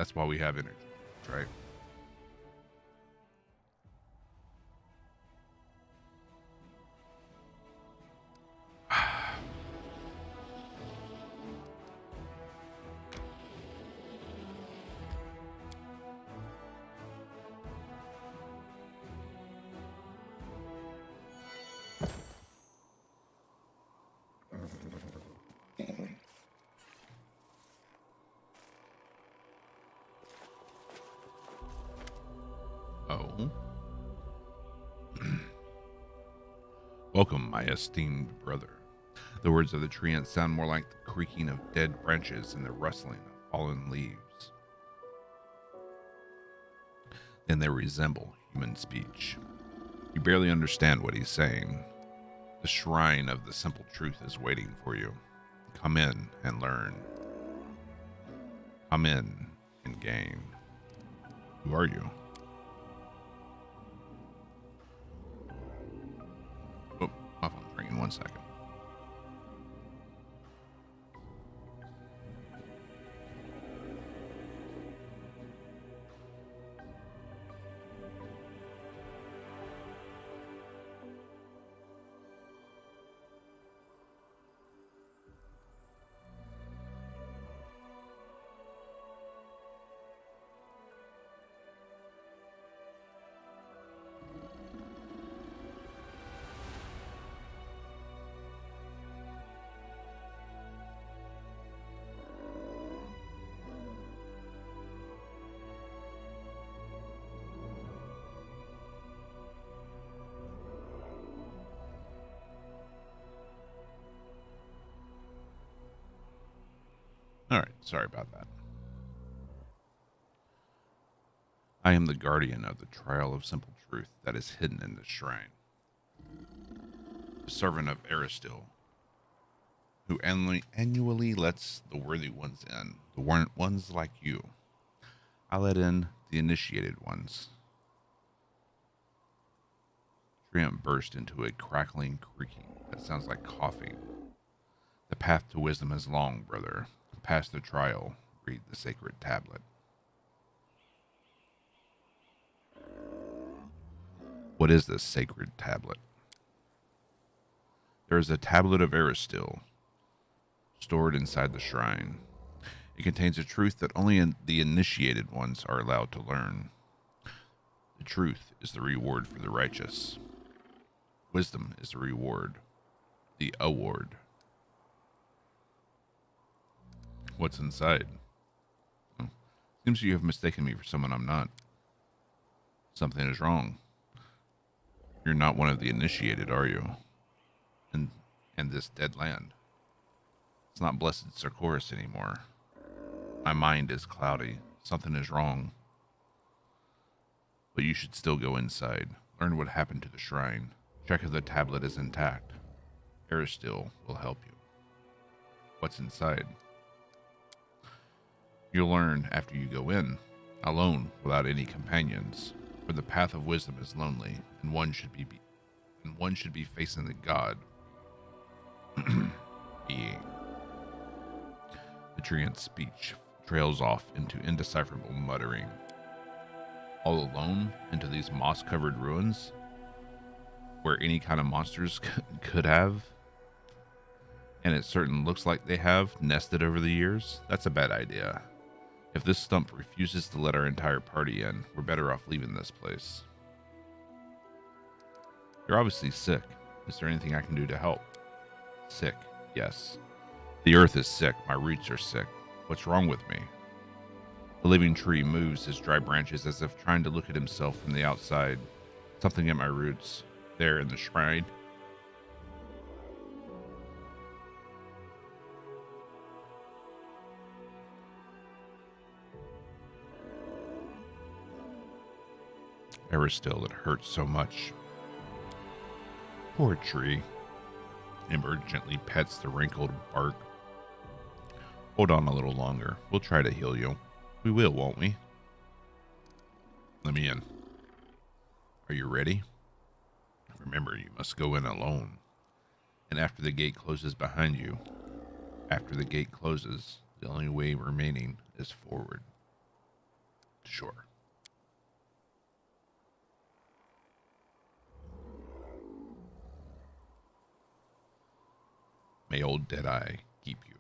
That's why we have energy, right? Oh. Welcome, my esteemed brother. The words of the treant sound more like the creaking of dead branches and the rustling of fallen leaves than they resemble human speech. You barely understand what he's saying. The shrine of the simple truth is waiting for you. Come in and learn. Come in and gain. Who are you? Oh, my phone's ringing. 1 second. All right, sorry about that. I am the guardian of the trial of simple truth that is hidden in this shrine. The servant of Aristil, who annually lets the worthy ones in, the ones like you. I let in the initiated ones. Triumph burst into a crackling creaking that sounds like coughing. The path to wisdom is long, brother. Pass the trial, read the sacred tablet. What is this sacred tablet? There is a tablet of Aristil stored inside the shrine. It contains a truth that only the initiated ones are allowed to learn. The truth is the reward for the righteous. Wisdom is the reward, the award. What's inside? Oh, seems you have mistaken me for someone I'm not. Something is wrong. You're not one of the initiated, are you? And this dead land. It's not blessed Sarkoris anymore. My mind is cloudy. Something is wrong. But you should still go inside. Learn what happened to the shrine. Check if the tablet is intact. Aristil will help you. What's inside? You'll learn after you go in, alone, without any companions. For the path of wisdom is lonely, and one should be facing the God being. The treant's speech trails off into indecipherable muttering. All alone into these moss-covered ruins, where any kind of monsters could have, and it certainly looks like they have, nested over the years. That's a bad idea. If this stump refuses to let our entire party in, we're better off leaving this place. You're obviously sick. Is there anything I can do to help? Sick, yes. The earth is sick. My roots are sick. What's wrong with me? The living tree moves his dry branches as if trying to look at himself from the outside. Something at my roots, there in the shrine. Aristil, it hurts so much. Poor tree. Ember gently pets the wrinkled bark. Hold on a little longer. We'll try to heal you. We will, won't we? Let me in. Are you ready? Remember, you must go in alone. And after the gate closes behind you, the only way remaining is forward. to shore. May old Deadeye keep you.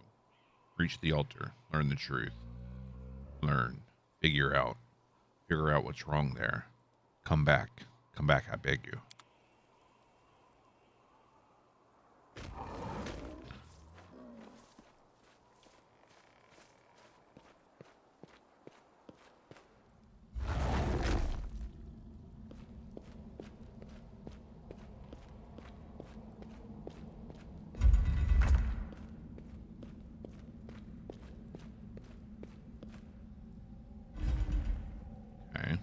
Reach the altar. Learn the truth. Learn. Figure out what's wrong there. Come back, I beg you. Okay.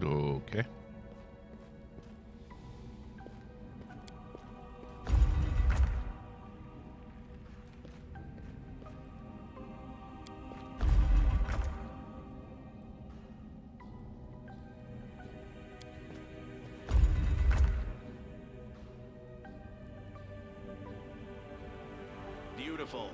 Okay. Beautiful.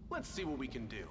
Let's see what we can do.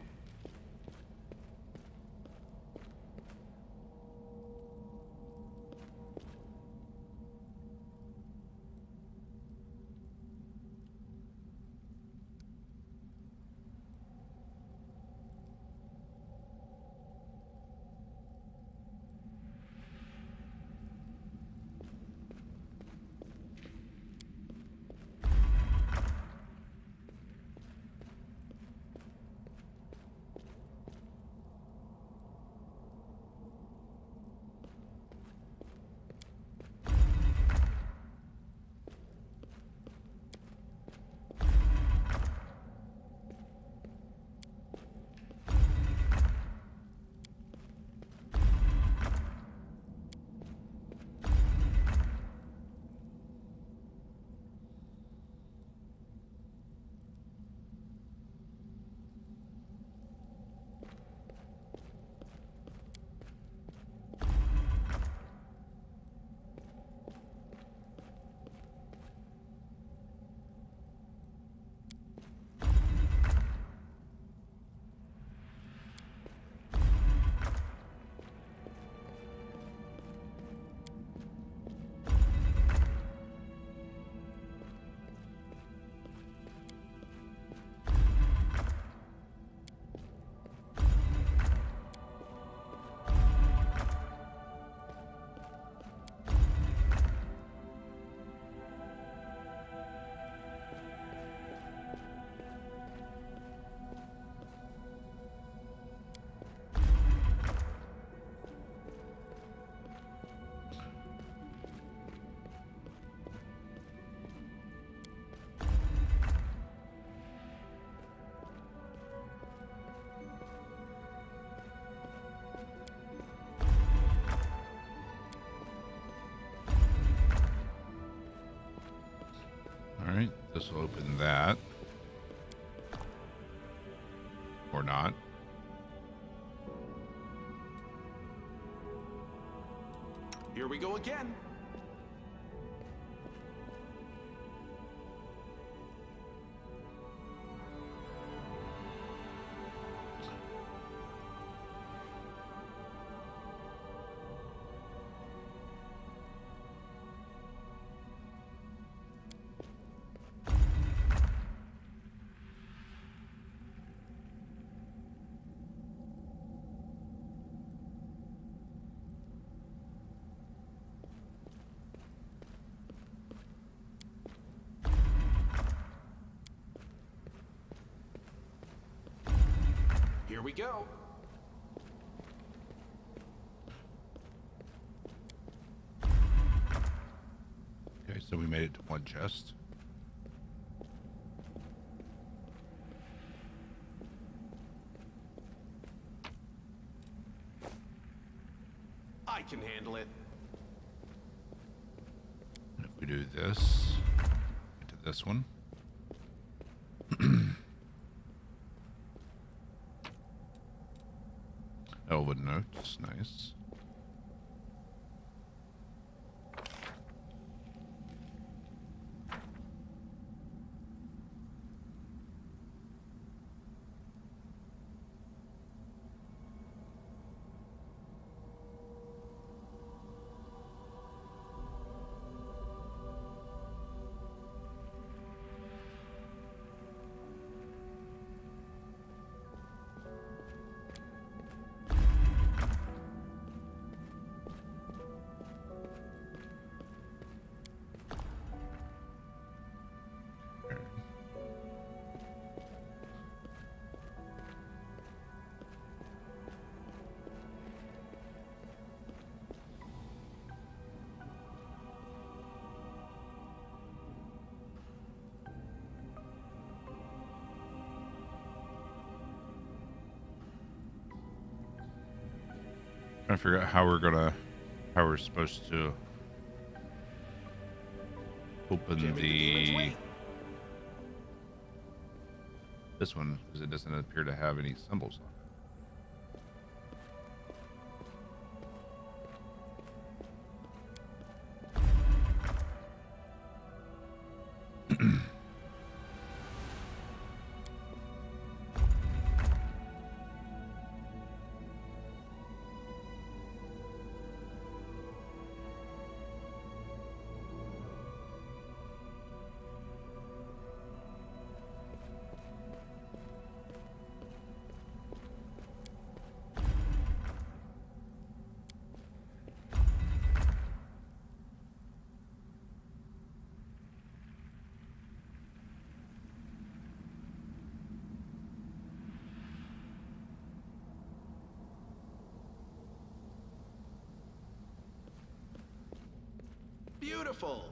All right, this will open that. Or not. Here we go again. we go. Okay, so we made it to one chest. I can handle it. And if we do this, get to this one. Elven notes, nice. Trying to figure out how we're supposed to open this one, because it doesn't appear to have any symbols on it. Beautiful.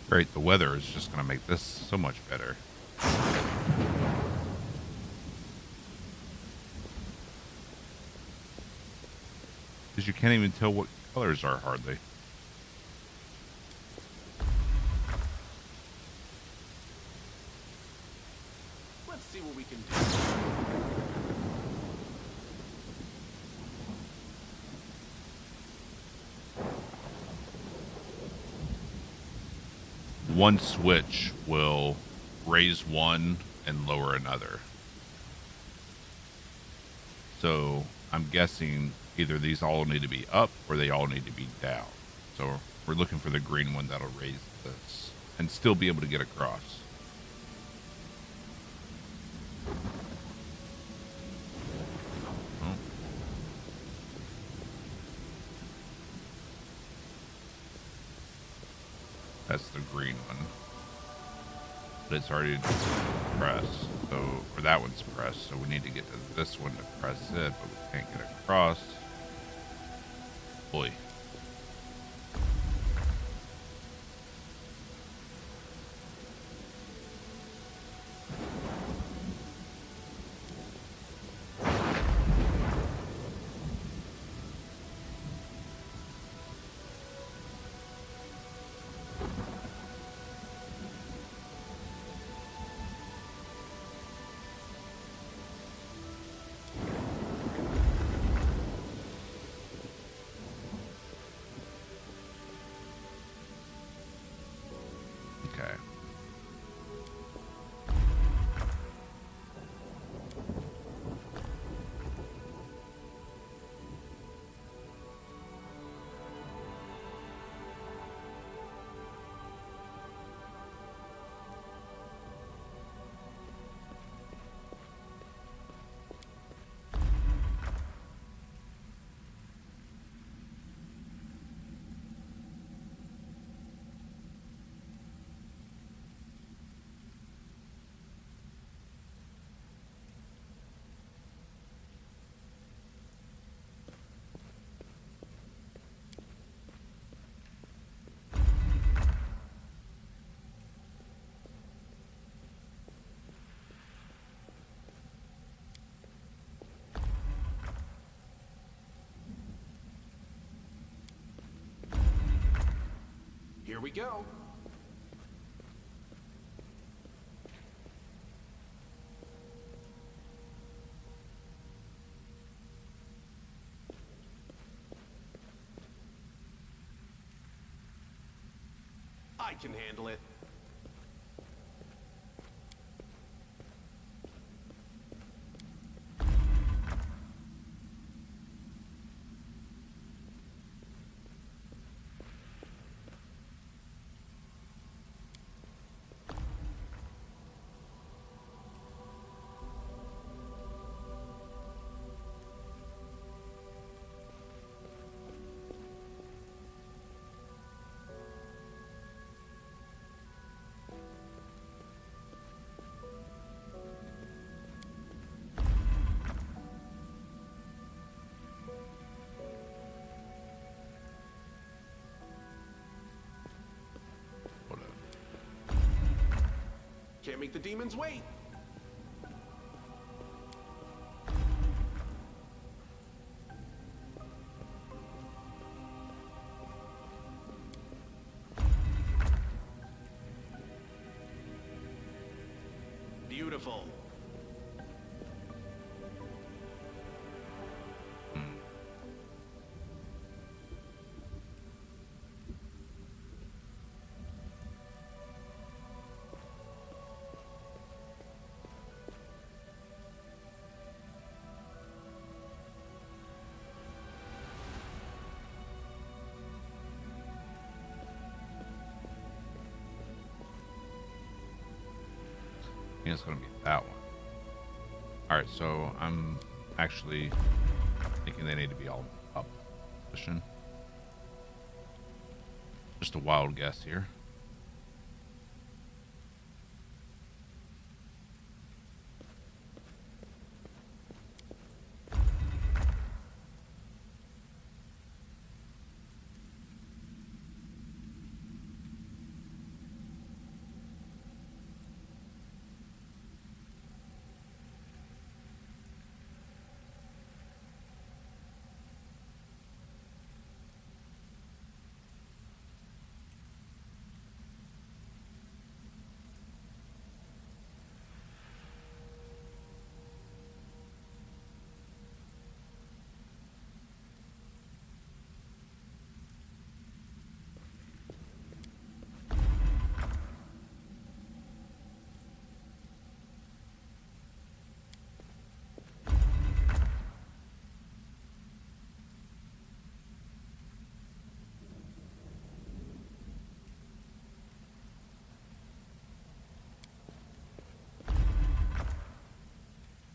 Great, the weather is just going to make this so much better. Because you can't even tell what colors are, hardly. Let's see what we can do. One switch will raise one and lower another. So I'm guessing either these all need to be up or they all need to be down. So we're looking for the green one that'll raise this and still be able to get across. Oh. That's the green one. But it's already pressed. So, or that one's pressed. So we need to get to this one to press it, but we can't get across. Boy. Here we go. I can handle it. Can't make the demons wait. Beautiful. I think it's going to be that one. Alright, so I'm actually thinking they need to be all up position. Just a wild guess here.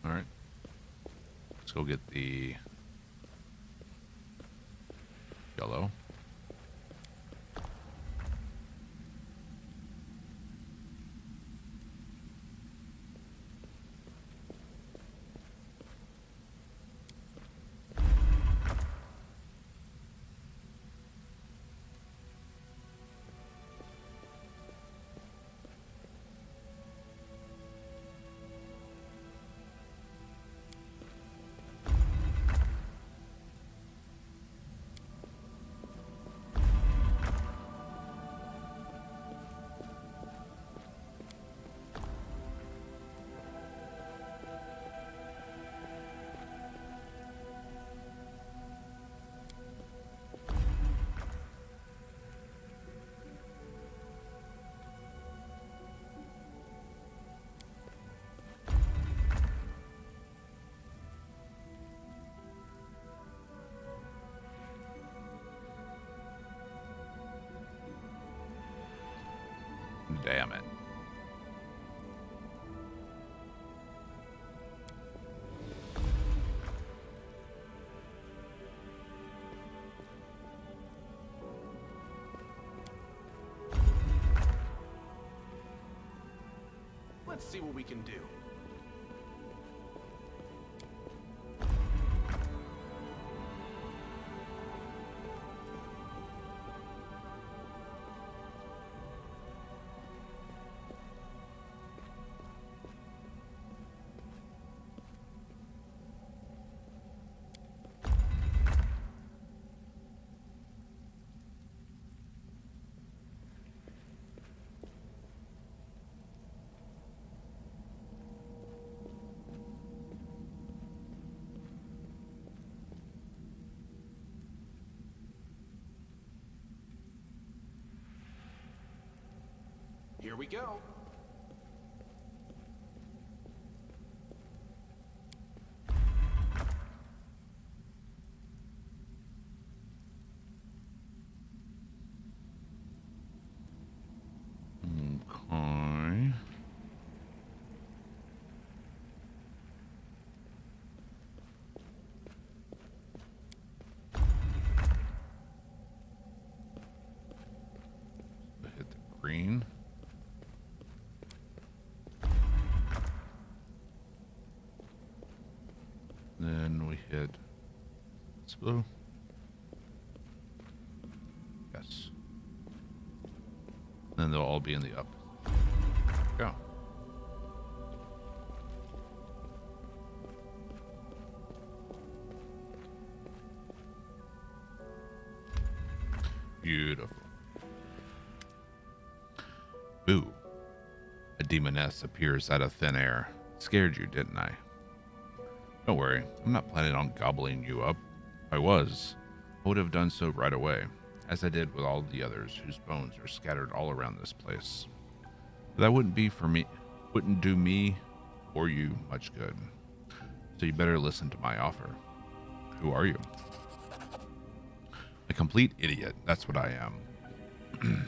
Alright. Let's go get the yellow. Damn it. Let's see what we can do. Here we go. Okay. Hit the green. Then we hit this blue. Yes. Then they'll all be in the up. Go. Beautiful. Boo. A demoness appears out of thin air. Scared you, didn't I? Don't worry, I'm not planning on gobbling you up. If I was, I would have done so right away, as I did with all the others whose bones are scattered all around this place. But that wouldn't do me or you much good. So you better listen to my offer. Who are you? A complete idiot, that's what I am.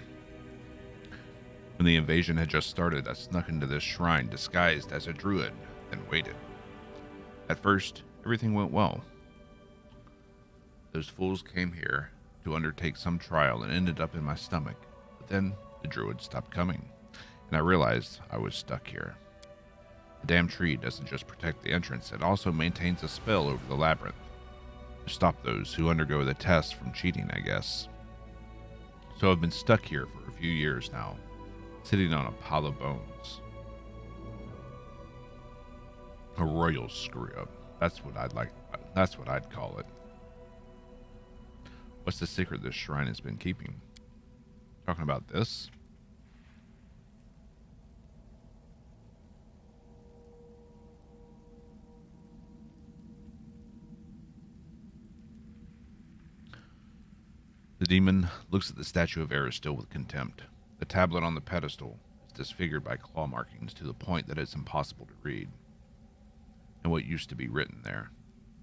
When the invasion had just started, I snuck into this shrine disguised as a druid and waited. At first, everything went well. Those fools came here to undertake some trial and ended up in my stomach. But then the druid stopped coming, and I realized I was stuck here. The damn tree doesn't just protect the entrance, it also maintains a spell over the labyrinth to stop those who undergo the test from cheating, I guess. So I've been stuck here for a few years now, sitting on a pile of bones. A royal screw-up. That's what I'd call it. What's the secret this shrine has been keeping? Talking about this? The demon looks at the statue of Aristotle with contempt. The tablet on the pedestal is disfigured by claw markings to the point that it's impossible to read. And what used to be written there.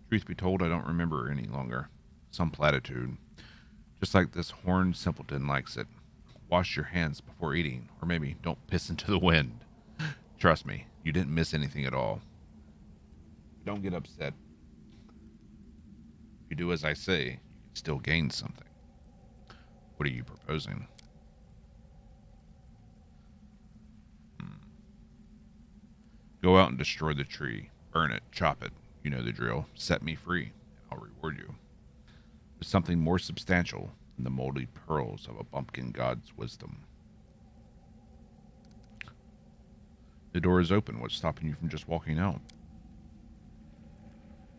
Truth be told, I don't remember any longer. Some platitude. Just like this horned simpleton likes it. Wash your hands before eating, or maybe don't piss into the wind. Trust me, you didn't miss anything at all. Don't get upset. If you do as I say, you can still gain something. What are you proposing? Go out and destroy the tree. Burn it, chop it. You know the drill. Set me free, and I'll reward you with something more substantial than the moldy pearls of a bumpkin god's wisdom. The door is open. What's stopping you from just walking out?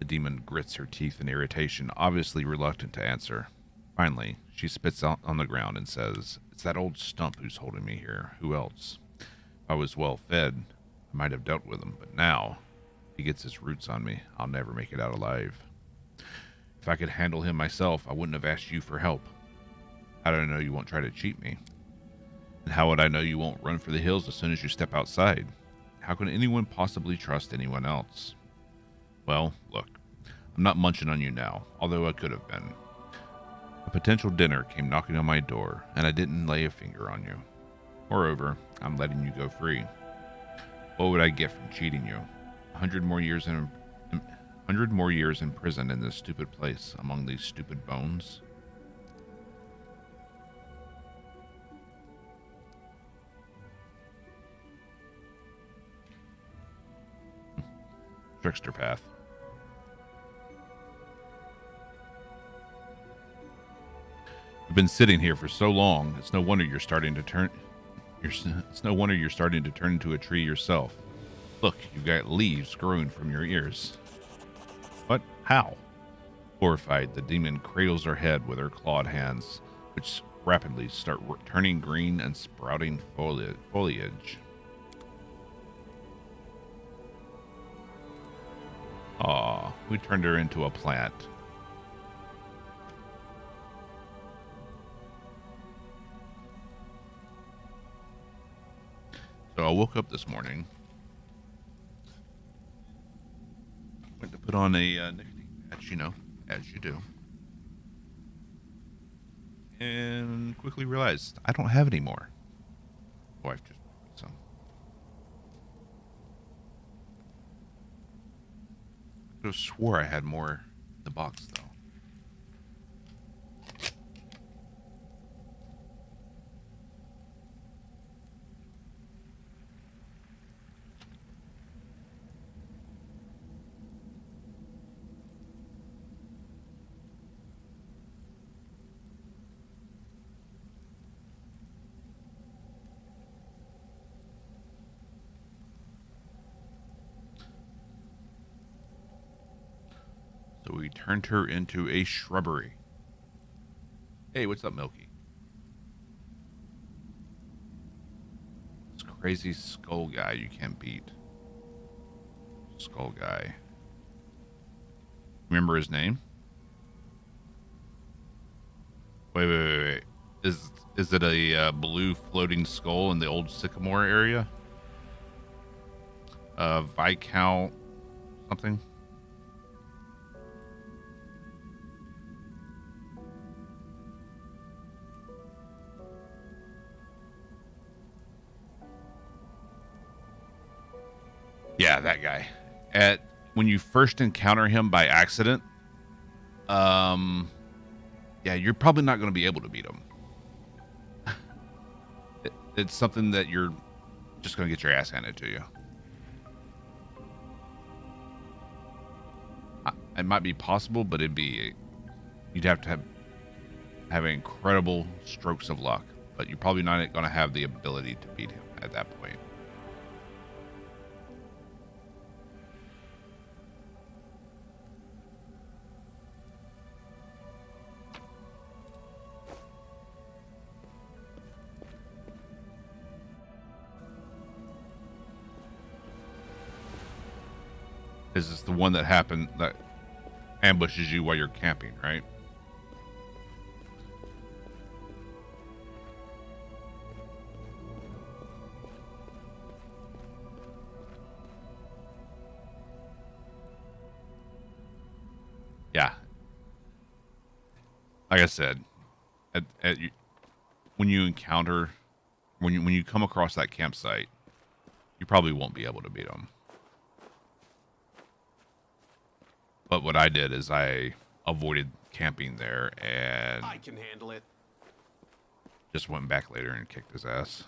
The demon grits her teeth in irritation, obviously reluctant to answer. Finally, she spits out on the ground and says, "It's that old stump who's holding me here. Who else? If I was well fed, I might have dealt with him, but now, if he gets his roots on me, I'll never make it out alive. If I could handle him myself, I wouldn't have asked you for help. How do I know you won't try to cheat me? And how would I know you won't run for the hills as soon as you step outside? How can anyone possibly trust anyone else? Well, look, I'm not munching on you now, although I could have been. A potential dinner came knocking on my door, and I didn't lay a finger on you. Moreover, I'm letting you go free. What would I get from cheating you? 100 more years in prison in this stupid place, among these stupid bones? Trickster path. You've been sitting here for so long, it's no wonder you're starting to turn into a tree yourself. Look, you've got leaves growing from your ears. What? How? Horrified, the demon cradles her head with her clawed hands, which rapidly start turning green and sprouting foliage. Aw, we turned her into a plant. So I woke up this morning, went to put on a nicotine patch, as you do, and quickly realized I don't have any more. My wife just bought me some. I could have swore I had more in the box, though. So we turned her into a shrubbery. Hey, what's up, Milky? This crazy skull guy you can't beat. Skull guy. Remember his name? Wait. Is it a blue floating skull in the old Sycamore area? Viscount something? Yeah, that guy. When you first encounter him by accident, yeah, you're probably not going to be able to beat him. It's something that you're just going to get your ass handed to you. It might be possible, but you'd have to have incredible strokes of luck. But you're probably not going to have the ability to beat him at that point. Is this the one that ambushes you while you're camping, right? Yeah. Like I said, when you come across that campsite, you probably won't be able to beat them. But what I did is I avoided camping there and I can handle it. just went back later and kicked his ass.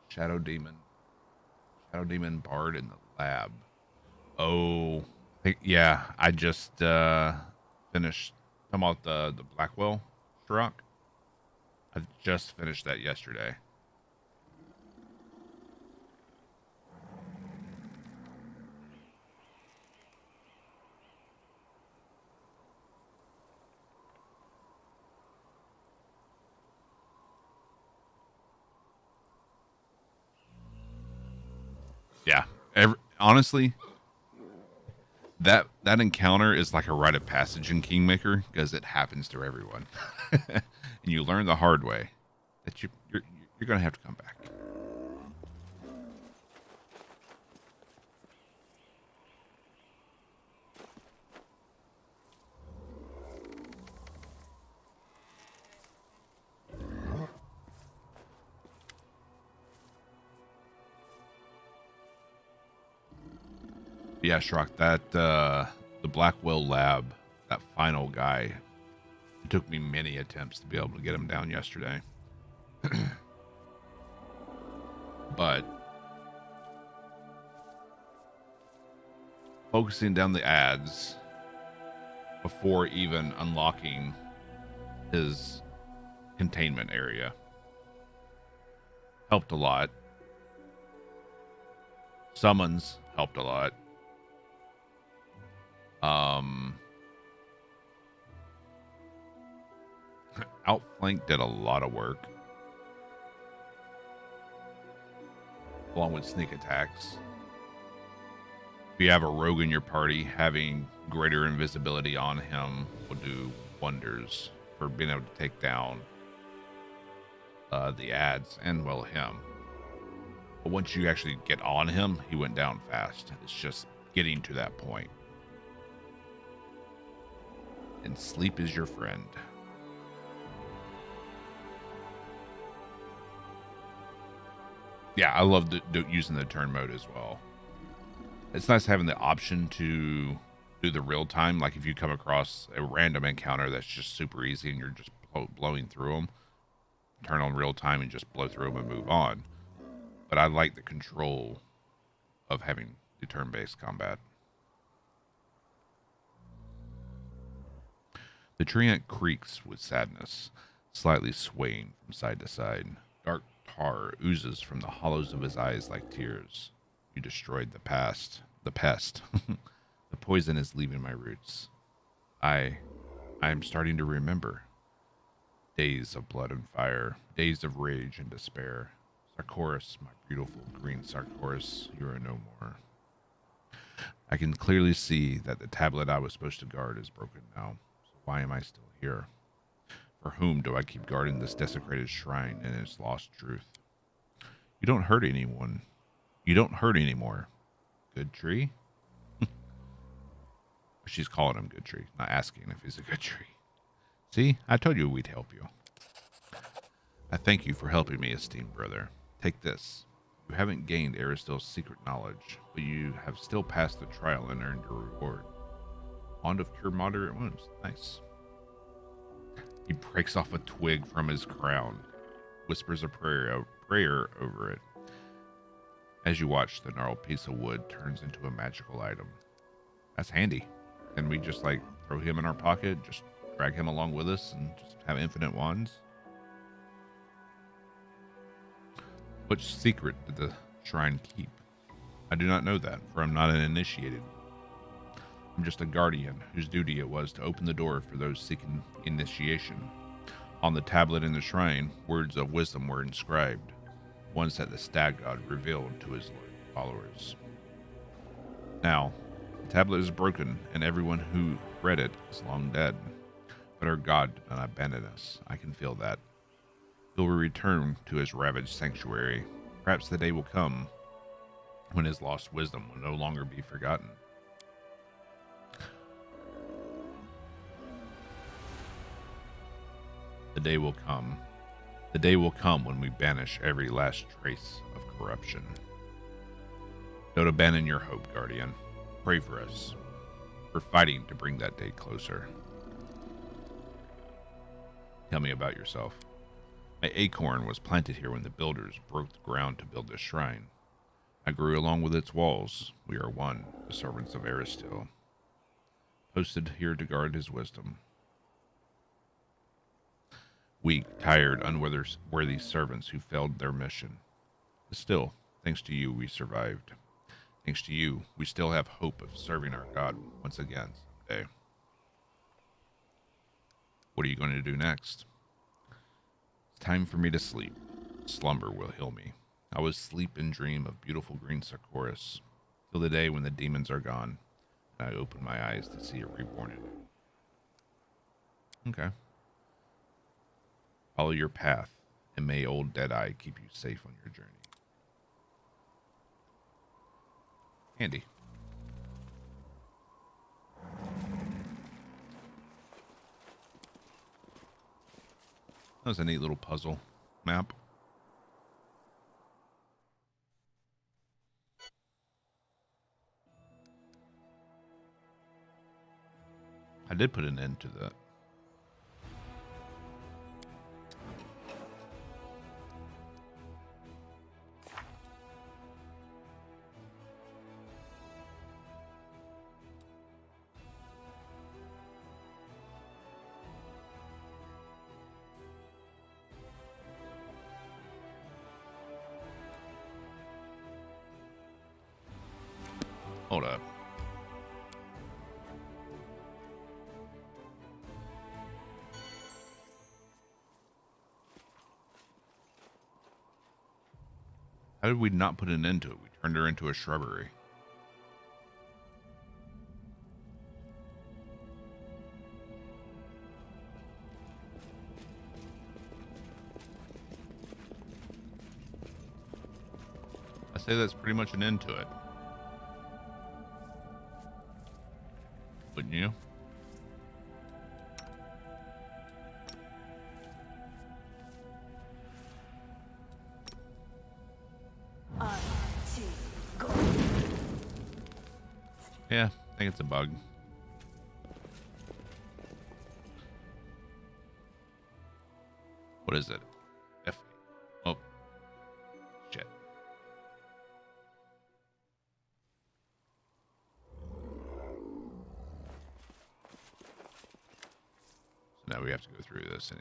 Shadow Demon Bard in the lab. Oh, yeah. I just finished. Talking about the Blackwell Shrock. I just finished that yesterday. Yeah. Honestly, that encounter is like a rite of passage in Kingmaker because it happens to everyone, and you learn the hard way that you're gonna have to come back. Yeah, Shrock, that the Blackwell lab, that final guy, it took me many attempts to be able to get him down yesterday. But focusing down the ads before even unlocking his containment area helped a lot. Summons helped a lot. Outflank did a lot of work, along with sneak attacks. If you have a rogue in your party, having greater invisibility on him will do wonders for being able to take down the ads and, well, him. But once you actually get on him, he went down fast. It's just getting to that point. And sleep is your friend. Yeah, I love using the turn mode as well. It's nice having the option to do the real time. Like if you come across a random encounter that's just super easy and you're just blowing through them, turn on real time and just blow through them and move on. But I like the control of having the turn-based combat. The treant creaks with sadness, slightly swaying from side to side. Dark tar oozes from the hollows of his eyes like tears. You destroyed the pest. The poison is leaving my roots. I'm starting to remember. Days of blood and fire, days of rage and despair. Sarkoris, my beautiful green Sarkoris, you are no more. I can clearly see that the tablet I was supposed to guard is broken now. So why am I still here? For whom do I keep guarding this desecrated shrine and its lost truth? You don't hurt anyone. You don't hurt anymore. Good tree? She's calling him Good Tree, not asking if he's a good tree. See, I told you we'd help you. I thank you for helping me, esteemed brother. Take this. You haven't gained Aristo's secret knowledge, but you have still passed the trial and earned your reward. Wand of Cure Moderate Wounds. Nice. He breaks off a twig from his crown, whispers a prayer over it. As you watch, the gnarled piece of wood turns into a magical item. That's handy. And we just like throw him in our pocket, just drag him along with us, and just have infinite wands. Which secret did the shrine keep? I do not know that, for I'm not an initiated. I'm just a guardian whose duty it was to open the door for those seeking initiation. On the tablet in the shrine, words of wisdom were inscribed, ones that the stag god revealed to his followers. Now, the tablet is broken, and everyone who read it is long dead. But our God did not abandon us. I can feel that. He will return to his ravaged sanctuary. Perhaps the day will come when his lost wisdom will no longer be forgotten. The day will come. The day will come when we banish every last trace of corruption. Don't abandon your hope, Guardian. Pray for us. We're fighting to bring that day closer. Tell me about yourself. My acorn was planted here when the builders broke the ground to build this shrine. I grew along with its walls. We are one, the servants of Aristil, posted here to guard his wisdom. Weak, tired, unworthy servants who failed their mission. But still, thanks to you, we survived. Thanks to you, we still have hope of serving our God once again someday. What are you going to do next? It's time for me to sleep. Slumber will heal me. I will sleep and dream of beautiful green Sarkoris, till the day when the demons are gone, and I open my eyes to see a reborn in it. Okay. Follow your path, and may old Deadeye keep you safe on your journey. Handy. That was a neat little puzzle map. I did put an end to that. Hold up. How did we not put an end to it? We turned her into a shrubbery. say that's pretty much an end to it. Wouldn't you? Yeah, I think it's a bug. What is it? F. Oh. Shit. So now we have to go through this.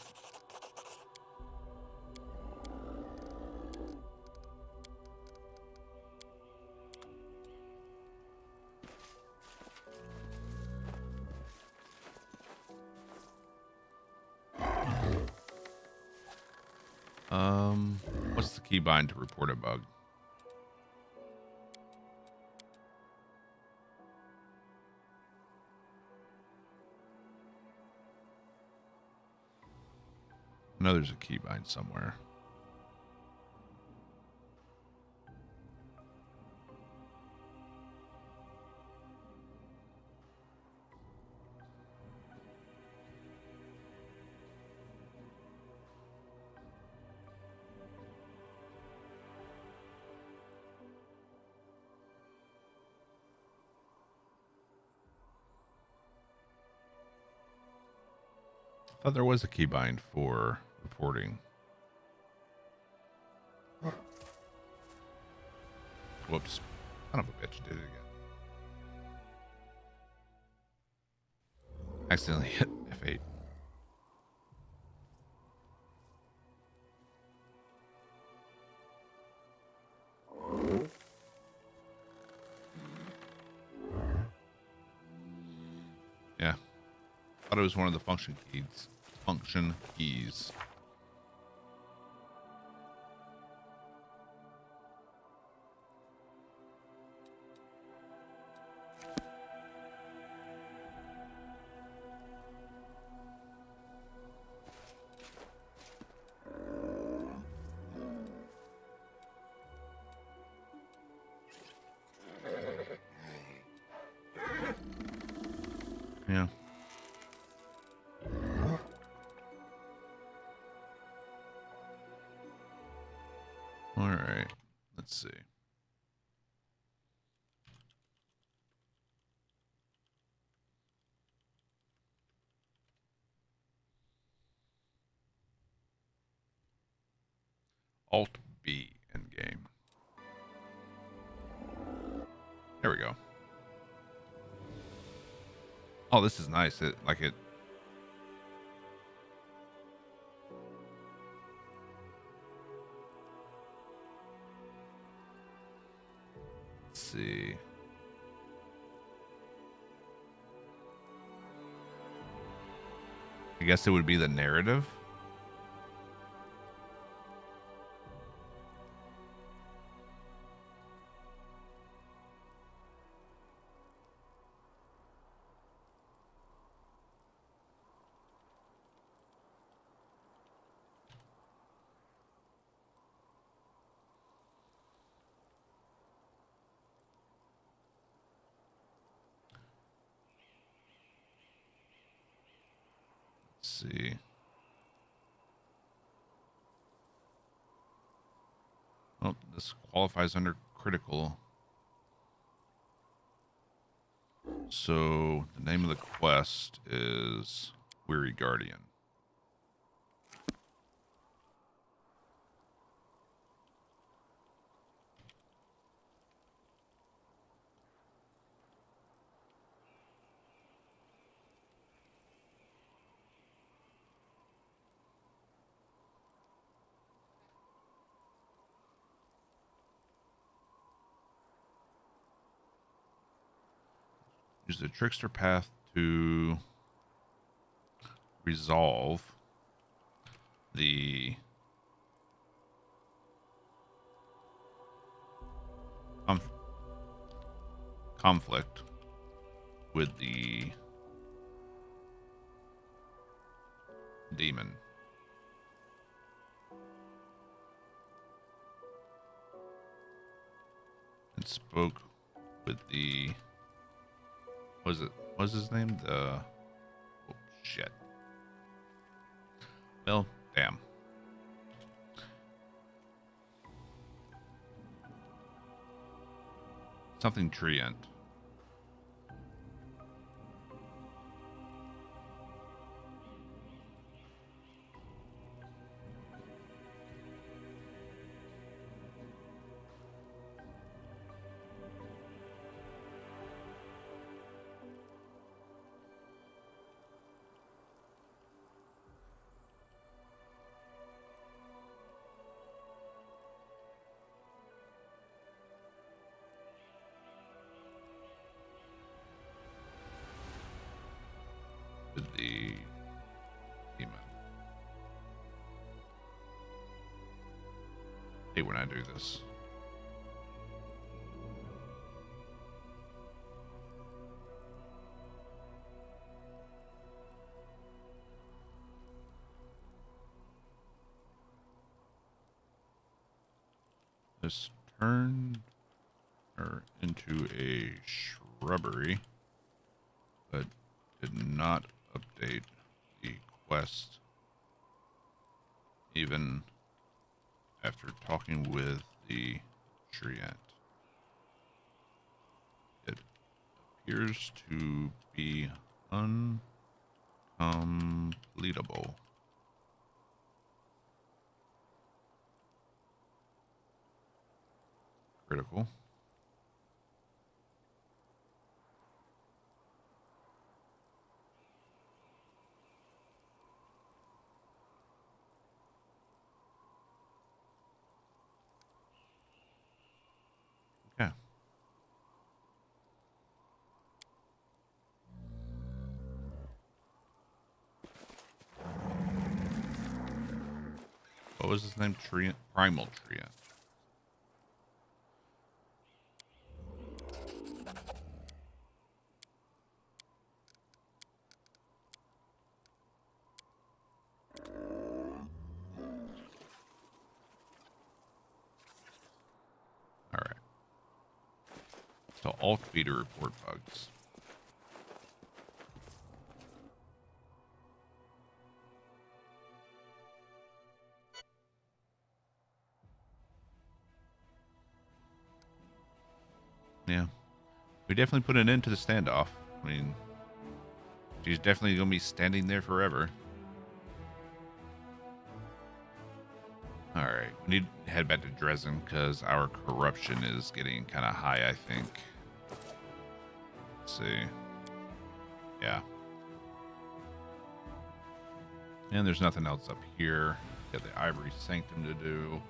What's the keybind to report a bug? I know there's a keybind somewhere. I thought there was a keybind for reporting. Whoops. Son of a bitch, did it again. Accidentally hit F8. Yeah. Thought it was one of the function keys. Function keys. Yeah. All right. Let's see. Alt B in game. There we go. Oh, this is nice. It like it. Let's see. I guess it would be the narrative. Let's see. Oh, this qualifies under critical. So the name of the quest is Weary Guardian. Use the trickster path to resolve the conflict with the demon. spoke with the... What's his name? Oh, shit. Well, damn. Something Treant. With the demon. Hate when I do this. This turned her into a shrubbery, but did not update the quest even after talking with the Treant. It appears to be uncompletable. Critical. Okay. What was his name? Treant? Primal Treant. Alright. So Alt B to report bugs. Yeah. We definitely put an end to the standoff. I mean, she's definitely going to be standing there forever. Alright, we need to head back to Dresden because our corruption is getting kind of high, I think. Let's see. Yeah. And there's nothing else up here. Got the Ivory Sanctum to do.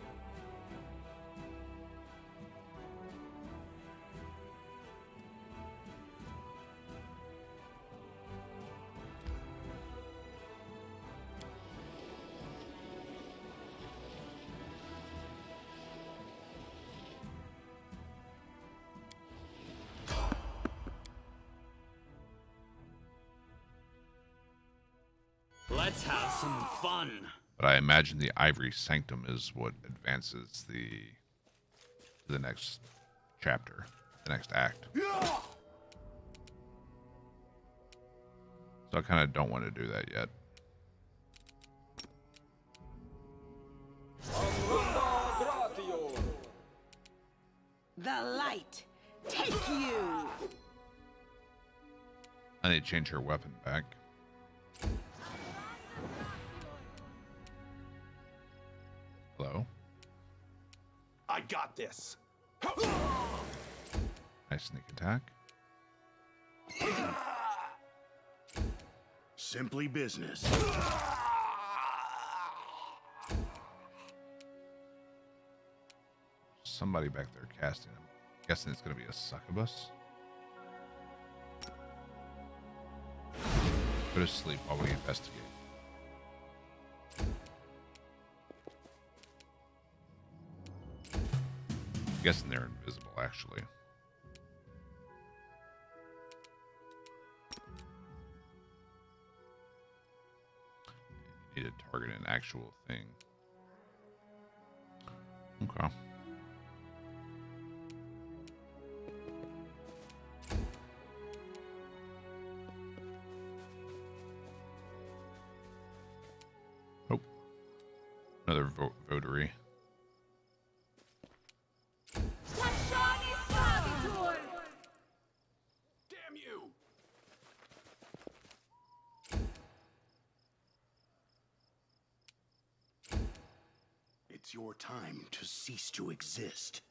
Let's have some fun. But I imagine the Ivory Sanctum is what advances the next chapter, the next act. So I kind of don't want to do that yet. The light, take you. I need to change her weapon back. Hello. I got this. Nice sneak attack. Simply business. Somebody back there casting him. Guessing it's going to be a succubus. Go to sleep while we investigate. I'm guessing they're invisible, actually. You need to target an actual thing. Another votary. Damn you! It's your time to cease to exist.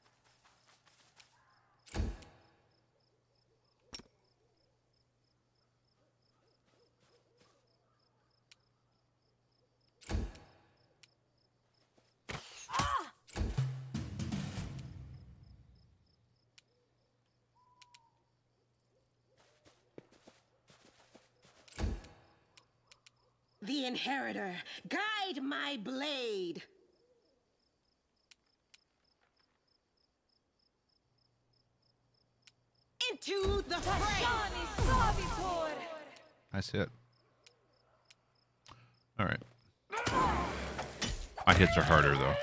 The Inheritor, guide my blade. Into the fray. I see it. All right. My hits are harder though.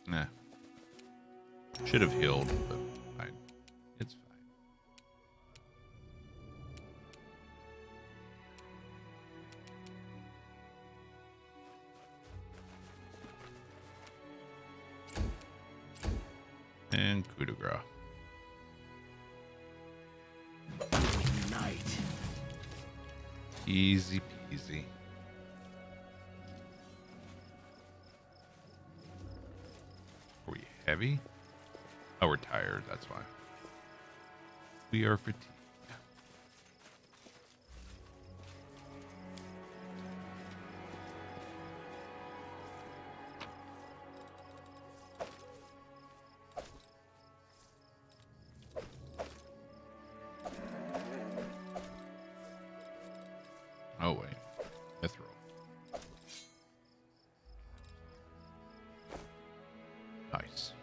Nah. Should have healed, but fine. It's fine. And coup de grace. Night. Easy peasy. Are we heavy? Oh, we're tired. That's why. We are fatigued. Oh, wait. Mithril. Nice.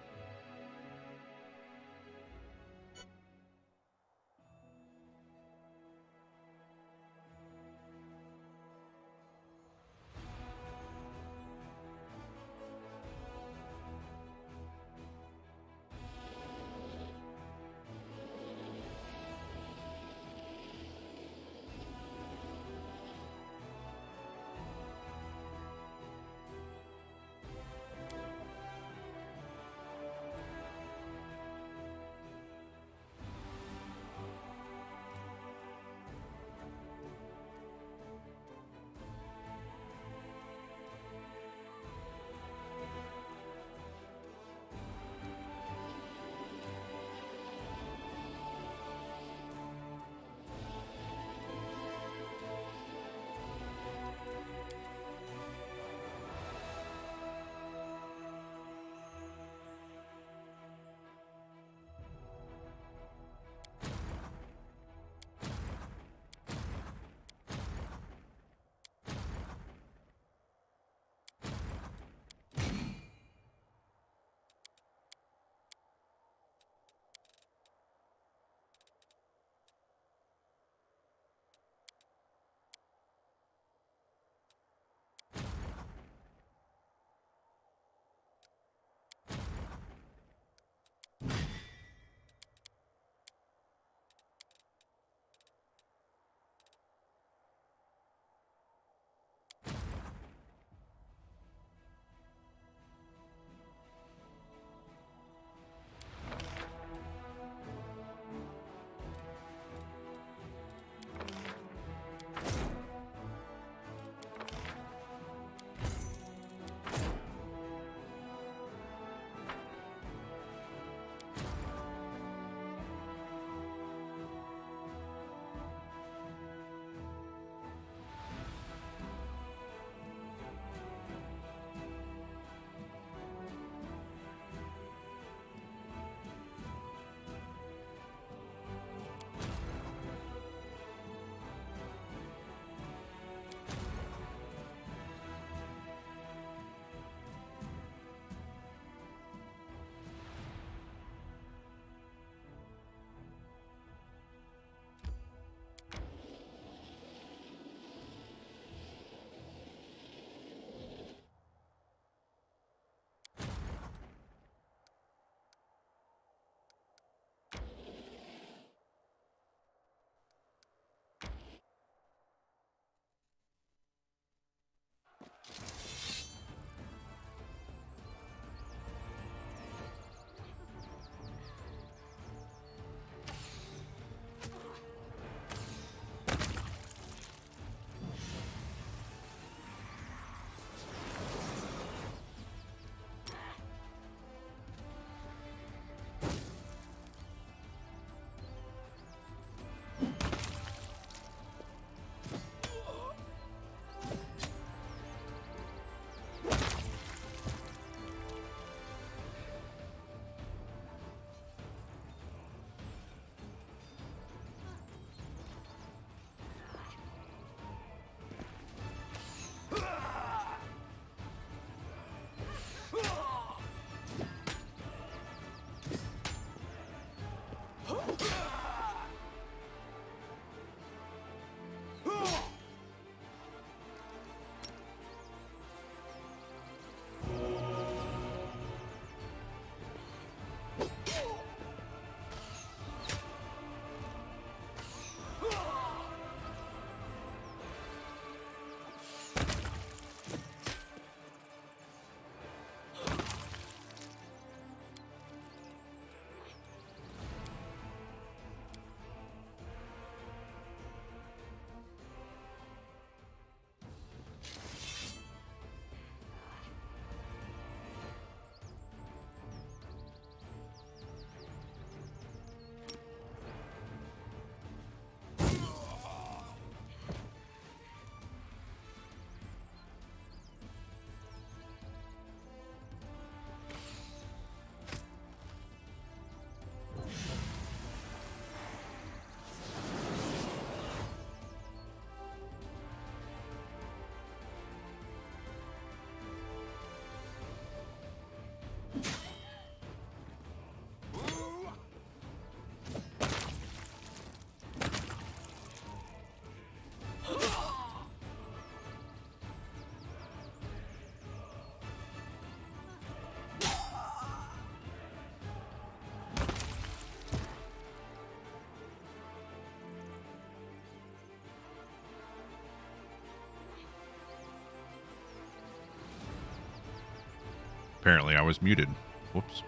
Apparently I was muted. Whoops.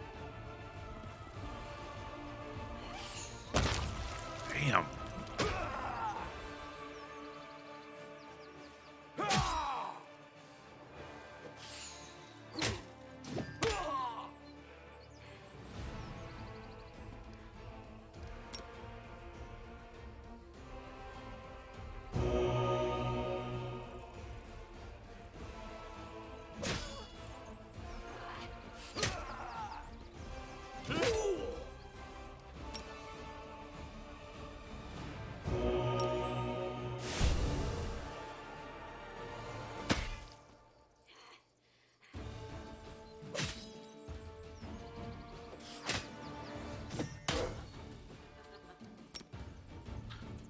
Damn.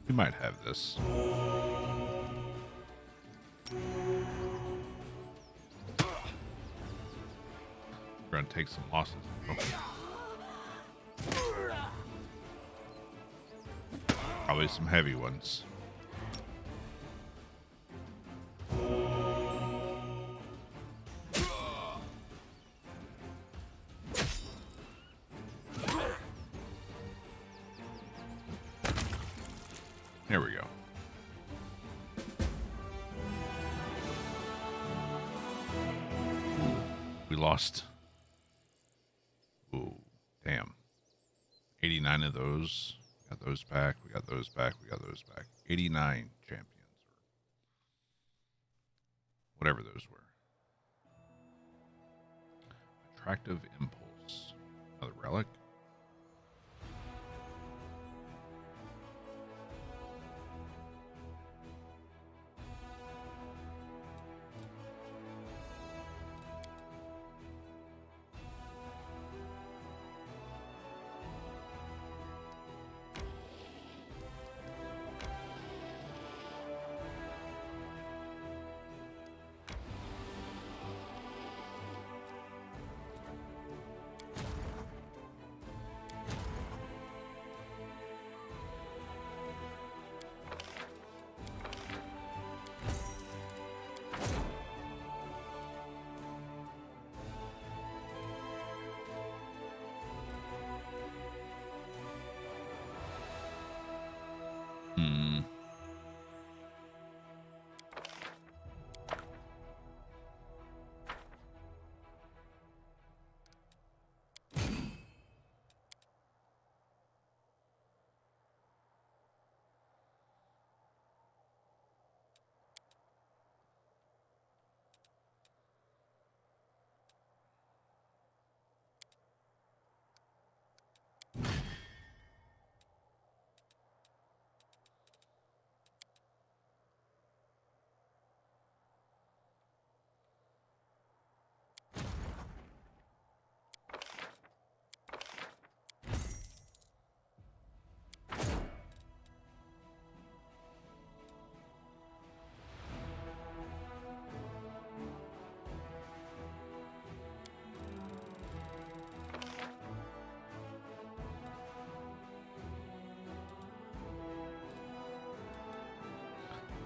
We might have this. We're gonna take some losses. Probably some heavy ones. There we go. We lost. Ooh, damn. 89 of those. Got those back. We got those back. We got those back. 89 champions. Or whatever those were. Attractive impulse. Another relic.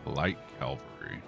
Light cavalry.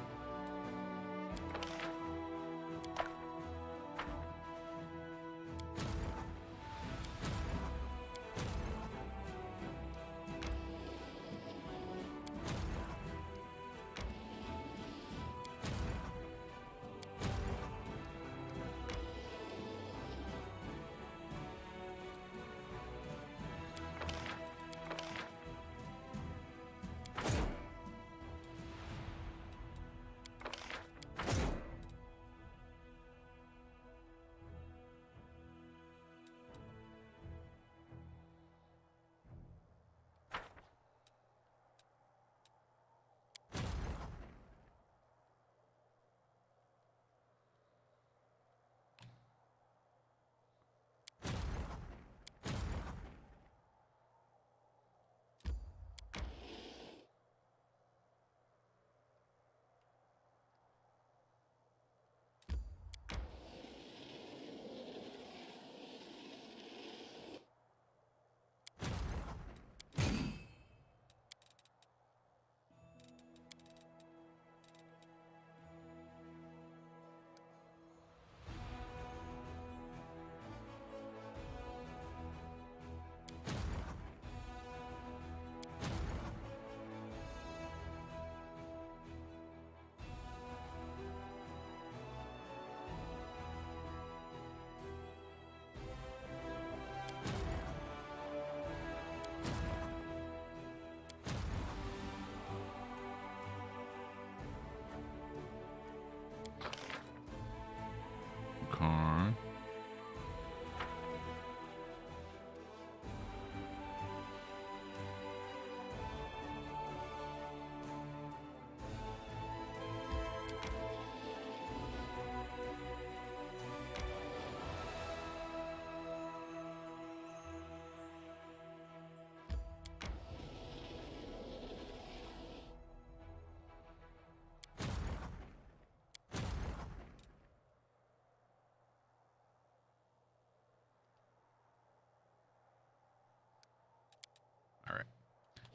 All right.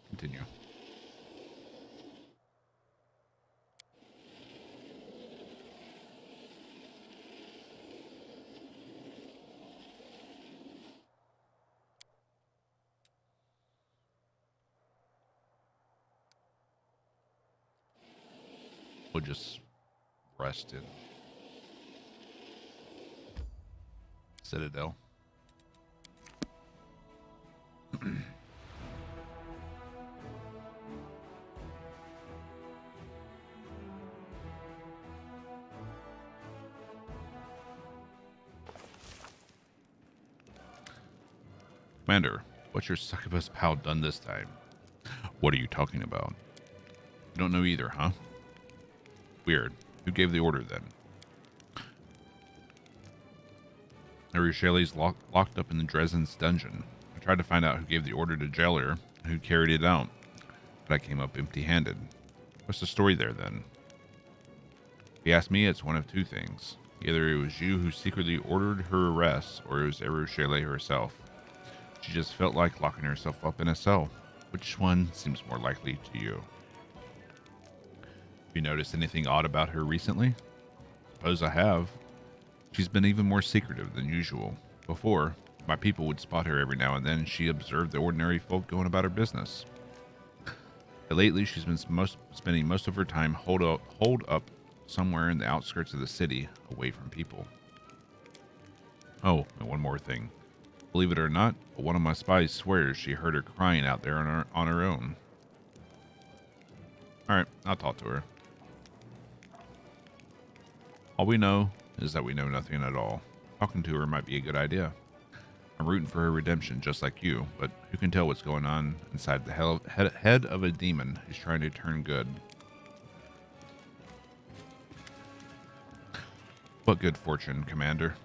Continue. We'll just rest in Citadel. Commander, what's your succubus pal done this time? What are you talking about? You don't know either, huh? Weird. Who gave the order then? Shelley's locked up in the Dresden's dungeon. I tried to find out who gave the order to jail her and who carried it out, but I came up empty-handed. What's the story there then? If you ask me, it's one of two things. Either it was you who secretly ordered her arrest, or it was Shelley herself. She just felt like locking herself up in a cell. Which one seems more likely to you? Have you noticed anything odd about her recently? Suppose I have. She's been even more secretive than usual. Before, my people would spot her every now and then. She observed the ordinary folk going about her business. But lately, she's been spending most of her time holed up somewhere in the outskirts of the city, away from people. Oh, and one more thing. Believe it or not, but one of my spies swears she heard her crying out there on her own. Alright, I'll talk to her. All we know is that we know nothing at all. Talking to her might be a good idea. I'm rooting for her redemption just like you, but who can tell what's going on inside the head of a demon who's trying to turn good. What good fortune, Commander.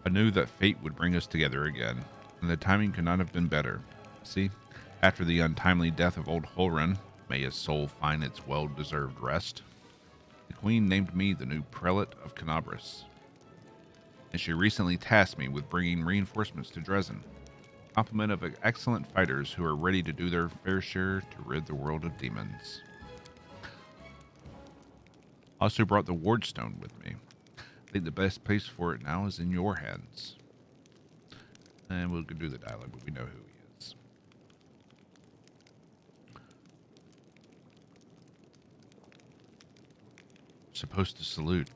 I knew that fate would bring us together again, and the timing could not have been better. See, after the untimely death of old Holren, may his soul find its well-deserved rest, the Queen named me the new Prelate of Canabras, and she recently tasked me with bringing reinforcements to Dresden, a complement of excellent fighters who are ready to do their fair share to rid the world of demons. I also brought the Wardstone with me. I think the best place for it now is in your hands. And we'll do the dialogue, but we know who he is. Supposed to salute.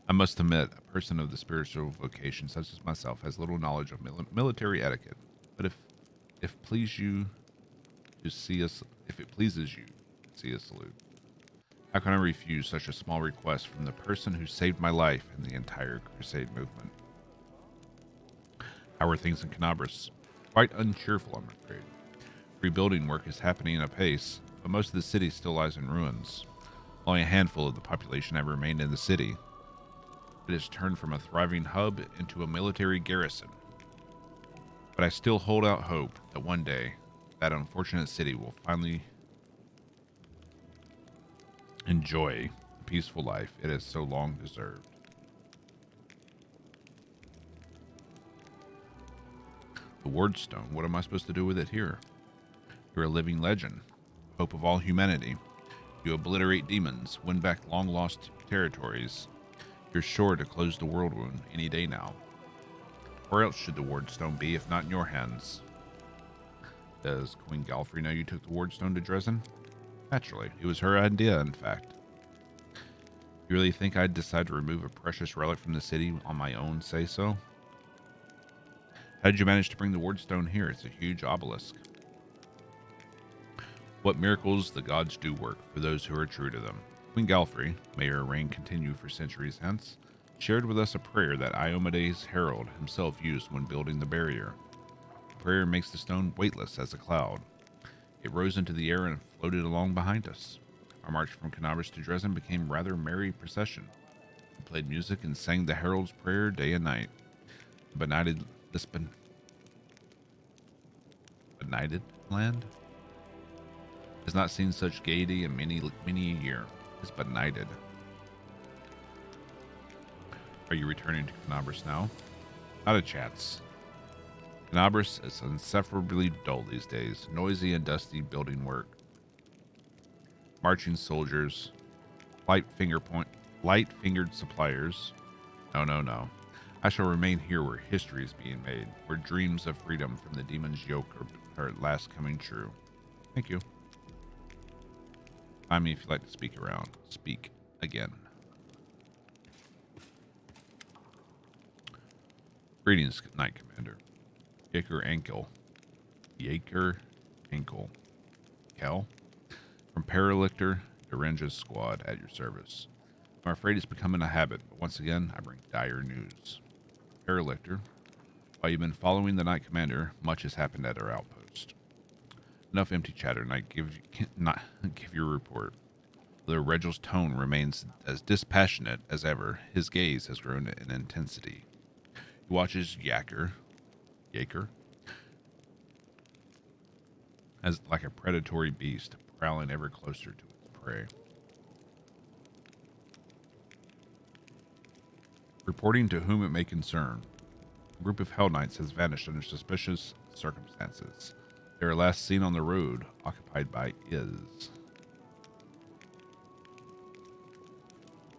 I must admit, a person of the spiritual vocation such as myself has little knowledge of military etiquette. But if it pleases you to see us salute. How can I refuse such a small request from the person who saved my life in the entire Crusade movement? How are things in Canabras? Quite uncheerful, I'm afraid. Rebuilding work is happening apace, but most of the city still lies in ruins. Only a handful of the population have remained in the city. It has turned from a thriving hub into a military garrison. But I still hold out hope that one day, that unfortunate city will finally enjoy the peaceful life it has so long deserved. The Wardstone, what am I supposed to do with it here? You're a living legend, hope of all humanity. You obliterate demons, win back long-lost territories. You're sure to close the world wound any day now. Where else should the Wardstone be if not in your hands? Does Queen Galfrey know you took the Wardstone to Dresden? Naturally, it was her idea, in fact. You really think I'd decide to remove a precious relic from the city on my own say-so? How did you manage to bring the Wardstone here? It's a huge obelisk. What miracles the gods do work for those who are true to them. Queen Galfrey, may her reign continue for centuries hence, shared with us a prayer that Iomedes' herald himself used when building the barrier. The prayer makes the stone weightless as a cloud. It rose into the air and floated along behind us. Our march from Canabras to Dresden became rather a merry procession. We played music and sang the herald's prayer day and night. The benighted land has not seen such gaiety in many a year. It's benighted. Are you returning to Canabras now? Not a chance. Canabras is insufferably dull these days. Noisy and dusty building work. Marching soldiers. Light-fingered suppliers. No. I shall remain here where history is being made, where dreams of freedom from the demon's yoke are at last coming true. Thank you. Find me if you'd like to speak around. Speak again. Greetings, Knight Commander. Yaker Ankle. Kel? From Paralictor, Dorenja's squad at your service. I'm afraid it's becoming a habit, but once again, I bring dire news. Paralictor, while you've been following the Knight Commander, much has happened at our outpost. Enough empty chatter, Knight. Give your report. Though Regel's tone remains as dispassionate as ever, his gaze has grown in intensity. He watches Yaker, as like a predatory beast, prowling ever closer to its prey. Reporting to whom it may concern, a group of Hell Knights has vanished under suspicious circumstances. They were last seen on the road, occupied by Iz.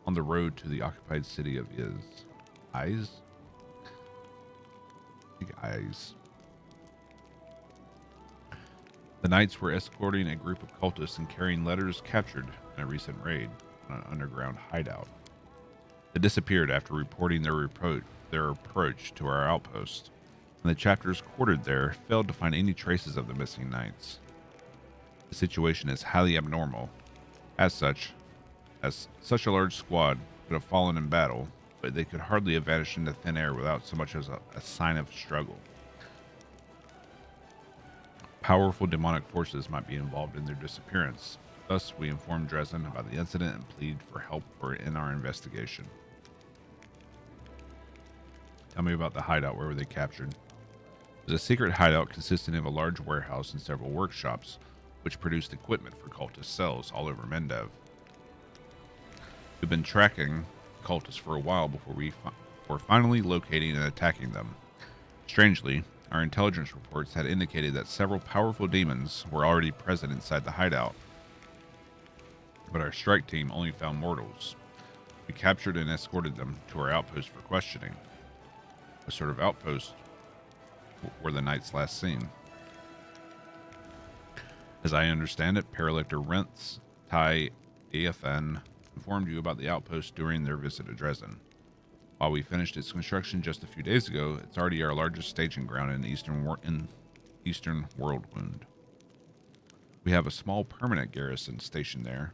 On the road to the occupied city of Iz. Eyes? I think Eyes. The Knights were escorting a group of cultists and carrying letters captured in a recent raid on an underground hideout. They disappeared after reporting their approach to our outpost, and the chapters quartered there failed to find any traces of the missing Knights. The situation is highly abnormal. As such a large squad could have fallen in battle, but they could hardly have vanished into thin air without so much as a sign of struggle. Powerful demonic forces might be involved in their disappearance. Thus, we informed Dresden about the incident and plead for help in our investigation. Tell me about the hideout. Where were they captured? It was a secret hideout consisting of a large warehouse and several workshops, which produced equipment for cultist cells all over Mendev. We've been tracking cultists for a while before we were finally locating and attacking them. Strangely, our intelligence reports had indicated that several powerful demons were already present inside the hideout, but our strike team only found mortals. We captured and escorted them to our outpost for questioning. A sort of outpost were the Knights last seen. As I understand it, Paralictor Rents, Tai AFN informed you about the outpost during their visit to Dresden. While we finished its construction just a few days ago, it's already our largest staging ground in Eastern Worldwound. We have a small permanent garrison stationed there,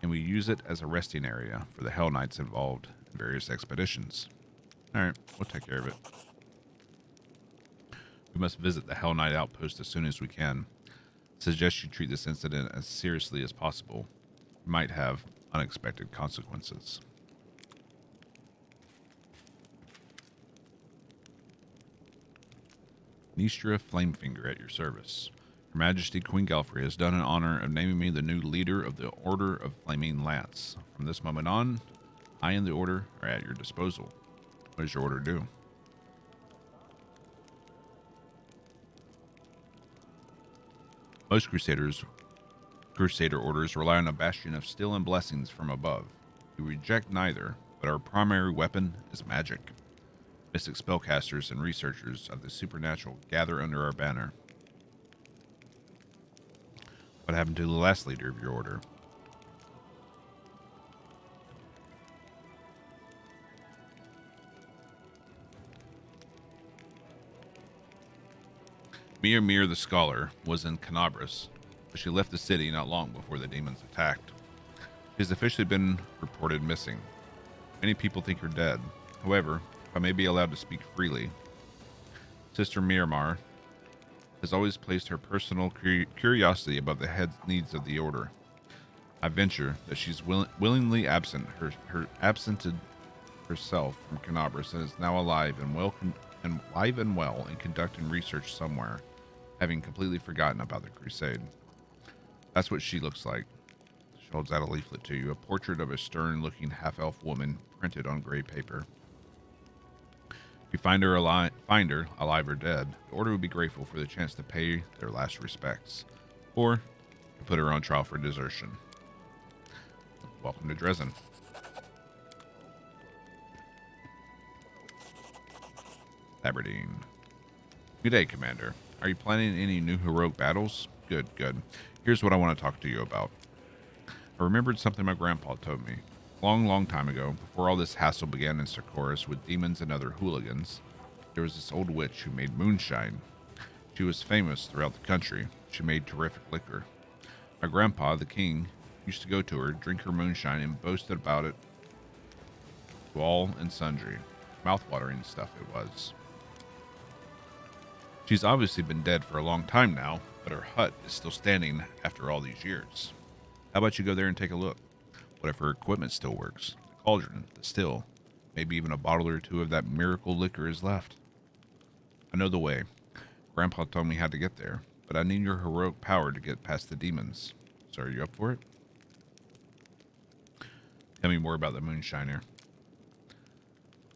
and we use it as a resting area for the Hell Knights involved in various expeditions. Alright, we'll take care of it. We must visit the Hell Knight outpost as soon as we can. Suggest you treat this incident as seriously as possible. It might have unexpected consequences. Nistra Flamefinger at your service. Her Majesty Queen Galfrey has done an honor of naming me the new leader of the Order of Flaming Lance. From this moment on, I and the Order are at your disposal. What does your order do? Most Crusader orders rely on a bastion of steel and blessings from above. We reject neither, but our primary weapon is magic. Mystic spellcasters and researchers of the supernatural gather under our banner. What happened to the last leader of your order? Mir the Scholar was in Canabras, but she left the city not long before the demons attacked. She has officially been reported missing. Many people think her dead. However, if I may be allowed to speak freely, Sister Miramar has always placed her personal curiosity above the head needs of the Order. I venture that she's willingly absented herself from Canabras and is now alive and well and conducting research somewhere, having completely forgotten about the crusade. That's what she looks like. She holds out a leaflet to you, a portrait of a stern-looking half-elf woman printed on gray paper. If you find Finder, alive or dead, the Order would be grateful for the chance to pay their last respects, or to put her on trial for desertion. Welcome to Dresden. Aberdeen. Good day, Commander. Are you planning any new heroic battles? Good, good. Here's what I want to talk to you about. I remembered something my grandpa told me. Long time ago, before all this hassle began in Secret with demons and other hooligans, there was this old witch who made moonshine. She was famous throughout the country. She made terrific liquor. My grandpa, the king, used to go to her, drink her moonshine, and boasted about it to all and sundry. Mouth-watering stuff it was. She's obviously been dead for a long time now, but her hut is still standing after all these years. How about you go there and take a look? What if her equipment still works? The cauldron, the still, maybe even a bottle or two of that miracle liquor is left. I know the way. Grandpa told me how to get there, but I need your heroic power to get past the demons. So are you up for it? Tell me more about the moonshiner.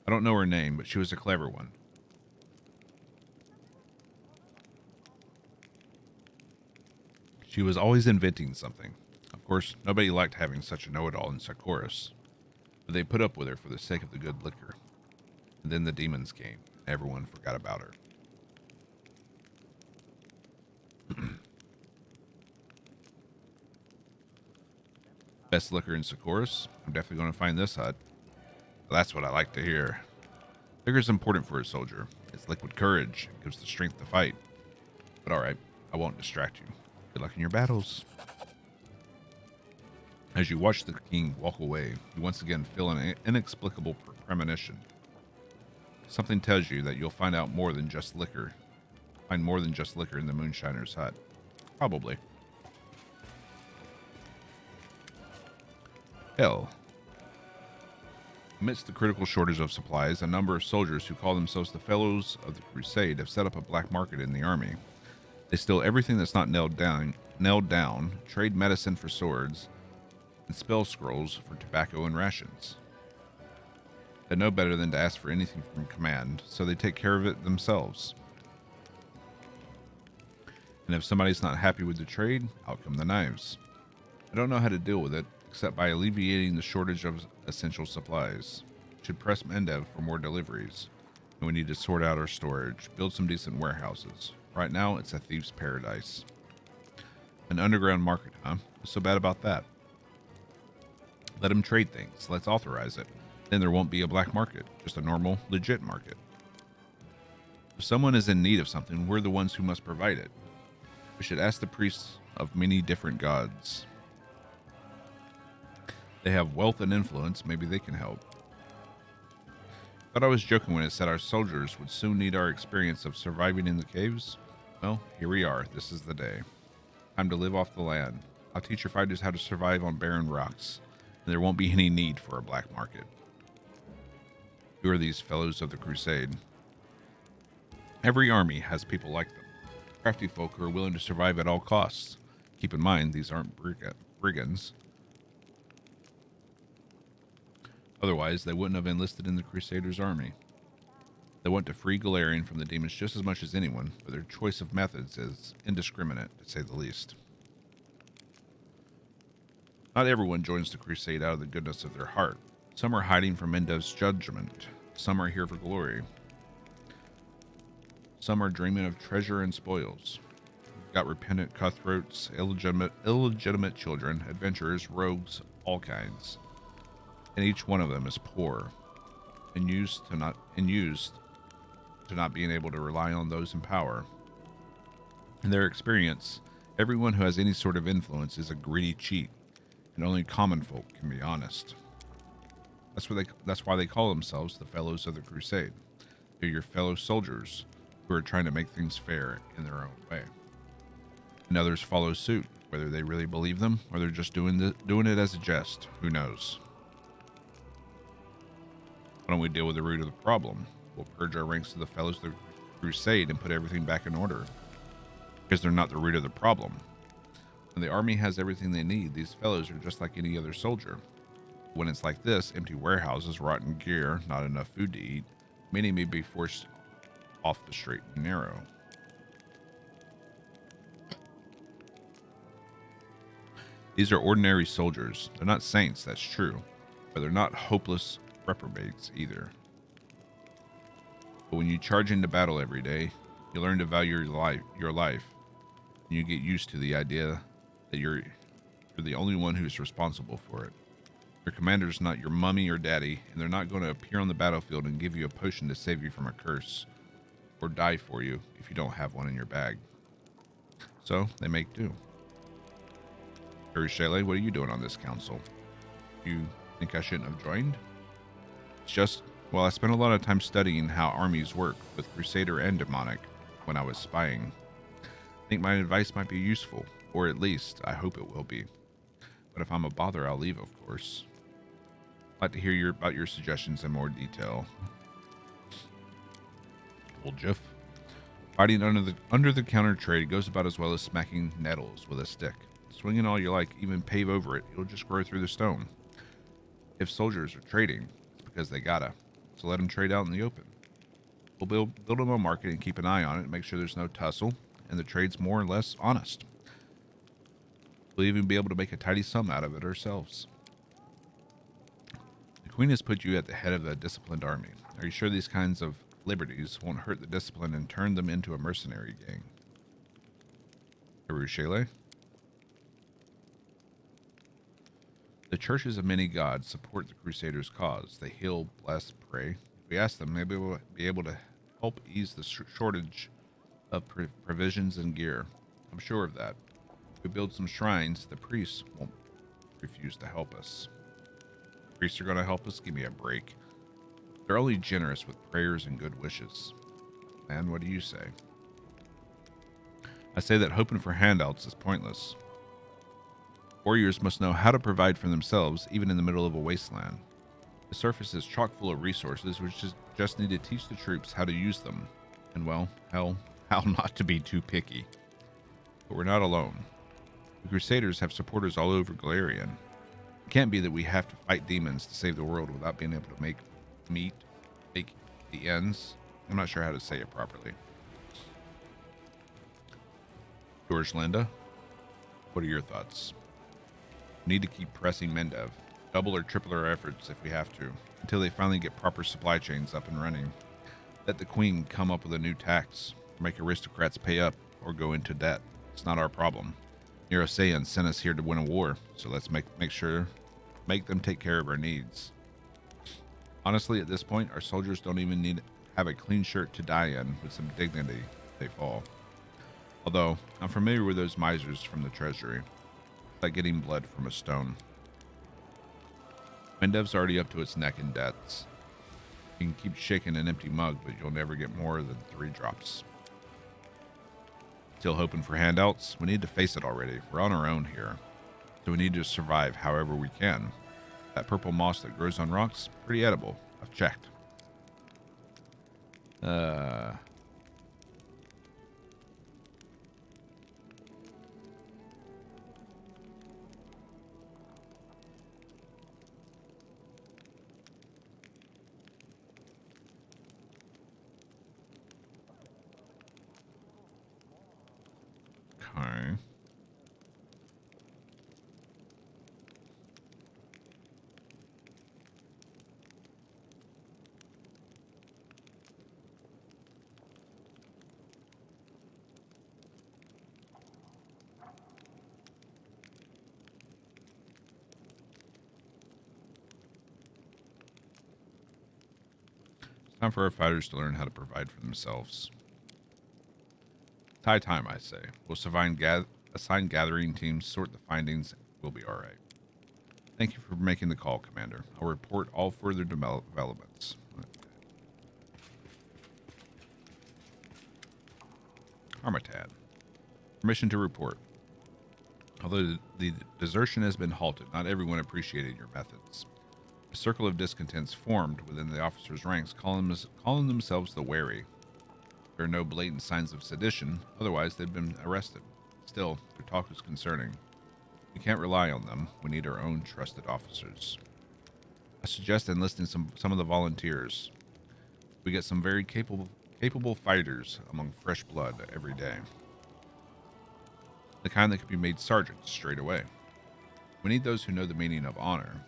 I don't know her name, but she was a clever one. She was always inventing something. Of course, nobody liked having such a know-it-all in Secret, but they put up with her for the sake of the good liquor. And then the demons came, and everyone forgot about her. Best liquor in Secret? I'm definitely going to find this hut. Well, that's what I like to hear. Liquor is important for a soldier. It's liquid courage. It gives the strength to fight. But alright, I won't distract you. Good luck in your battles. As you watch the king walk away, you once again feel an inexplicable premonition. Something tells you that you'll find more than just liquor in the moonshiner's hut. Probably. Hell. Amidst the critical shortage of supplies, a number of soldiers who call themselves the Fellows of the Crusade have set up a black market in the army. They steal everything that's not nailed down, trade medicine for swords, and spell scrolls for tobacco and rations. They know better than to ask for anything from command, so they take care of it themselves. And if somebody's not happy with the trade, out come the knives. I don't know how to deal with it, except by alleviating the shortage of essential supplies. Should press Mendev for more deliveries. And we need to sort out our storage, build some decent warehouses. Right now, it's a thief's paradise. An underground market, huh? What's so bad about that? Let him trade things. Let's authorize it. Then there won't be a black market, just a normal, legit market. If someone is in need of something, we're the ones who must provide it. We should ask the priests of many different gods. They have wealth and influence. Maybe they can help. Thought I was joking when I said our soldiers would soon need our experience of surviving in the caves. Well, here we are. This is the day. Time to live off the land. I'll teach your fighters how to survive on barren rocks, and there won't be any need for a black market. Who are these Fellows of the Crusade? Every army has people like them. Crafty folk who are willing to survive at all costs. Keep in mind, these aren't brigands. Otherwise, they wouldn't have enlisted in the Crusaders' army. They want to free Galarian from the demons just as much as anyone, but their choice of methods is indiscriminate, to say the least. Not everyone joins the crusade out of the goodness of their heart. Some are hiding from Mendev's judgment. Some are here for glory. Some are dreaming of treasure and spoils. We've got repentant cutthroats, illegitimate children, adventurers, rogues, all kinds. And each one of them is poor and used to not being able to rely on those in power. In their experience, everyone who has any sort of influence is a greedy cheat, and only common folk can be honest. That's why they call themselves the Fellows of the Crusade. They're your fellow soldiers who are trying to make things fair in their own way. And others follow suit, whether they really believe them or they're just doing it as a jest. Who knows? Why don't we deal with the root of the problem? We'll purge our ranks of the Fellows of the Crusade and put everything back in order. Because they're not the root of the problem. When the army has everything they need, these fellows are just like any other soldier. When it's like this, empty warehouses, rotten gear, not enough food to eat, many may be forced off the straight and narrow. These are ordinary soldiers. They're not saints, that's true, but they're not hopeless reprobates either. But when you charge into battle every day, you learn to value your life, and you get used to the idea that you're the only one who's responsible for it. Your commander's not your mummy or daddy, and they're not going to appear on the battlefield and give you a potion to save you from a curse, or die for you if you don't have one in your bag. So they make do. Shayla, what are you doing on this council? You think I shouldn't have joined? It's just, well, I spent a lot of time studying how armies work, with Crusader and Demonic, when I was spying. I think my advice might be useful, or at least, I hope it will be. But if I'm a bother, I'll leave, of course. I'd like to hear about your suggestions in more detail. Well, Jeff, fighting under the counter trade goes about as well as smacking nettles with a stick. Swing it all you like, even pave over it, it'll just grow through the stone. If soldiers are trading, it's because they gotta. So let them trade out in the open. We'll build them a market and keep an eye on it and make sure there's no tussle, and the trade's more or less honest. We'll even be able to make a tidy sum out of it ourselves. The Queen has put you at the head of a disciplined army. Are you sure these kinds of liberties won't hurt the discipline and turn them into a mercenary gang? Shayla? The churches of many gods support the Crusaders' cause. They heal, bless, pray. If we ask them, maybe we'll be able to help ease the shortage of provisions and gear. I'm sure of that. If we build some shrines, the priests won't refuse to help us. Priests are going to help us? Give me a break. They're only generous with prayers and good wishes. And what do you say? I say that hoping for handouts is pointless. Warriors must know how to provide for themselves, even in the middle of a wasteland. The surface is chock full of resources, which just need to teach the troops how to use them. And well, hell, how not to be too picky. But we're not alone. The Crusaders have supporters all over Galarian. It can't be that we have to fight demons to save the world without being able to make the ends. I'm not sure how to say it properly. George Linda, what are your thoughts? We need to keep pressing Mendev, double or triple our efforts if we have to, until they finally get proper supply chains up and running. Let the Queen come up with a new tax, make aristocrats pay up or go into debt. It's not our problem. Neurosayan sent us here to win a war, so let's make them take care of our needs. Honestly, at this point, our soldiers don't even need to have a clean shirt to die in. With some dignity, they fall. Although, I'm familiar with those misers from the treasury. It's like getting blood from a stone. Mendev's already up to its neck in debts. You can keep shaking an empty mug, but you'll never get more than 3 drops. Still hoping for handouts? We need to face it already. We're on our own here. So we need to survive however we can. That purple moss that grows on rocks, pretty edible. I've checked. Okay. It's time for our fighters to learn how to provide for themselves. It's high time, I say. We'll assign gathering teams, sort the findings. We'll be all right. Thank you for making the call, Commander. I'll report all further developments. Armitad. Permission to report. Although the desertion has been halted, not everyone appreciated your methods. A circle of discontents formed within the officers' ranks, calling themselves the Wary. There are no blatant signs of sedition, otherwise they've been arrested. Still, their talk is concerning. We can't rely on them. We need our own trusted officers. I suggest enlisting some of the volunteers. We get some very capable capable fighters among fresh blood every day. The kind that could be made sergeants straight away. We need those who know the meaning of honor.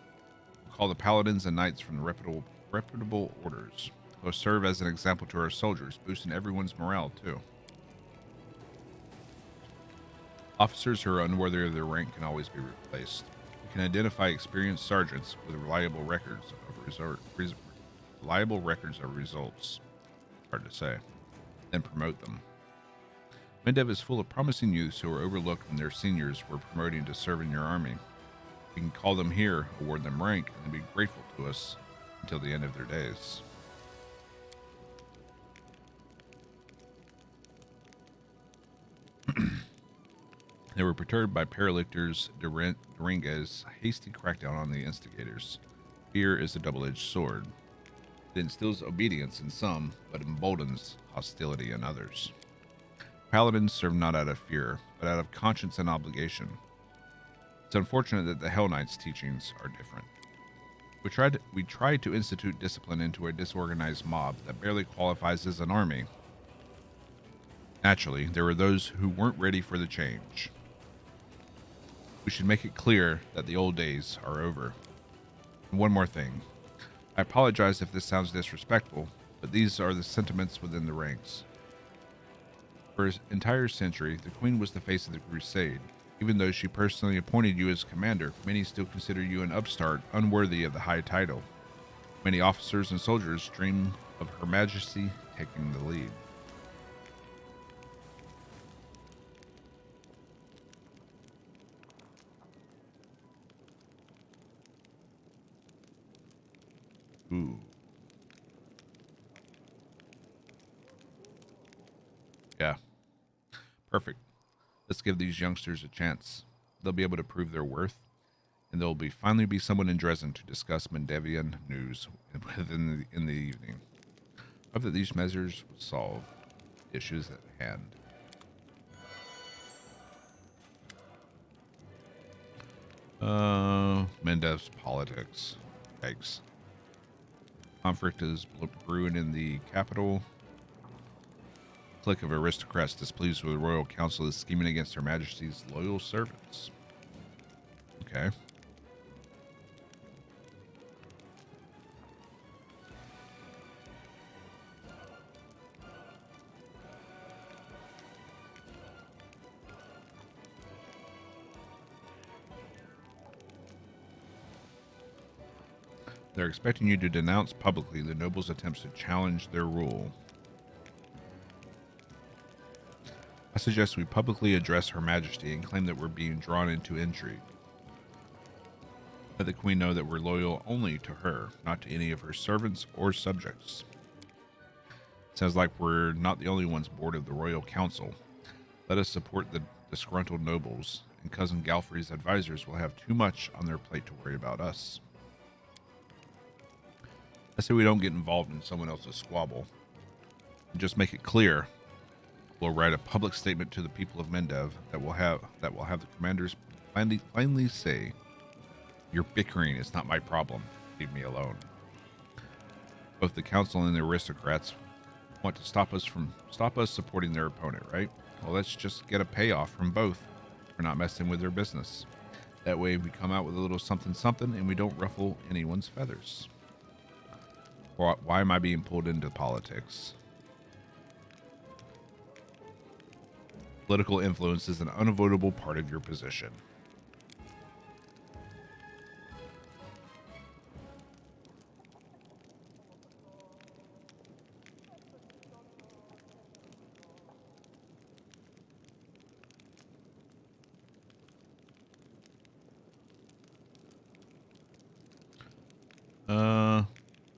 We'll call the paladins and knights from the reputable orders. They'll serve as an example to our soldiers, boosting everyone's morale too. Officers who are unworthy of their rank can always be replaced. We can identify experienced sergeants with reliable records of results. Hard to say. Then promote them. Mendev is full of promising youths who are overlooked when their seniors were promoting to serve in your army. We can call them here, award them rank, and be grateful to us until the end of their days. They were perturbed by Paralictor's Duranga's hasty crackdown on the instigators. Fear is a double-edged sword. It instills obedience in some, but emboldens hostility in others. Paladins serve not out of fear, but out of conscience and obligation. It's unfortunate that the Hell Knight's teachings are different. We tried to institute discipline into a disorganized mob that barely qualifies as an army. Naturally, there were those who weren't ready for the change. We should make it clear that the old days are over. And one more thing. I apologize if this sounds disrespectful, but these are the sentiments within the ranks. For an entire century, the Queen was the face of the crusade. Even though she personally appointed you as commander, many still consider you an upstart, unworthy of the high title. Many officers and soldiers dream of Her Majesty taking the lead. Ooh. Yeah. Perfect. Let's give these youngsters a chance. They'll be able to prove their worth, and there'll finally be someone in Dresden to discuss Mendevian news in the evening. I hope that these measures will solve issues at hand. Mendev's politics. Yikes. Conflict is brewing in the capital. Clique of aristocrats displeased with the royal council is scheming against Her Majesty's loyal servants. Okay. They're expecting you to denounce publicly the nobles' attempts to challenge their rule. I suggest we publicly address Her Majesty and claim that we're being drawn into intrigue. Let the Queen know that we're loyal only to her, not to any of her servants or subjects. Sounds like we're not the only ones bored of the Royal Council. Let us support the disgruntled nobles, and Cousin Galfrey's advisors will have too much on their plate to worry about us. I say we don't get involved in someone else's squabble. And just make it clear. We'll write a public statement to the people of Mendev that will have the commanders plainly say, "Your bickering is not my problem. Leave me alone." Both the council and the aristocrats want to stop us supporting their opponent, right? Well, let's just get a payoff from both for not messing with their business. That way we come out with a little something something and we don't ruffle anyone's feathers. Why am I being pulled into politics? Political influence is an unavoidable part of your position.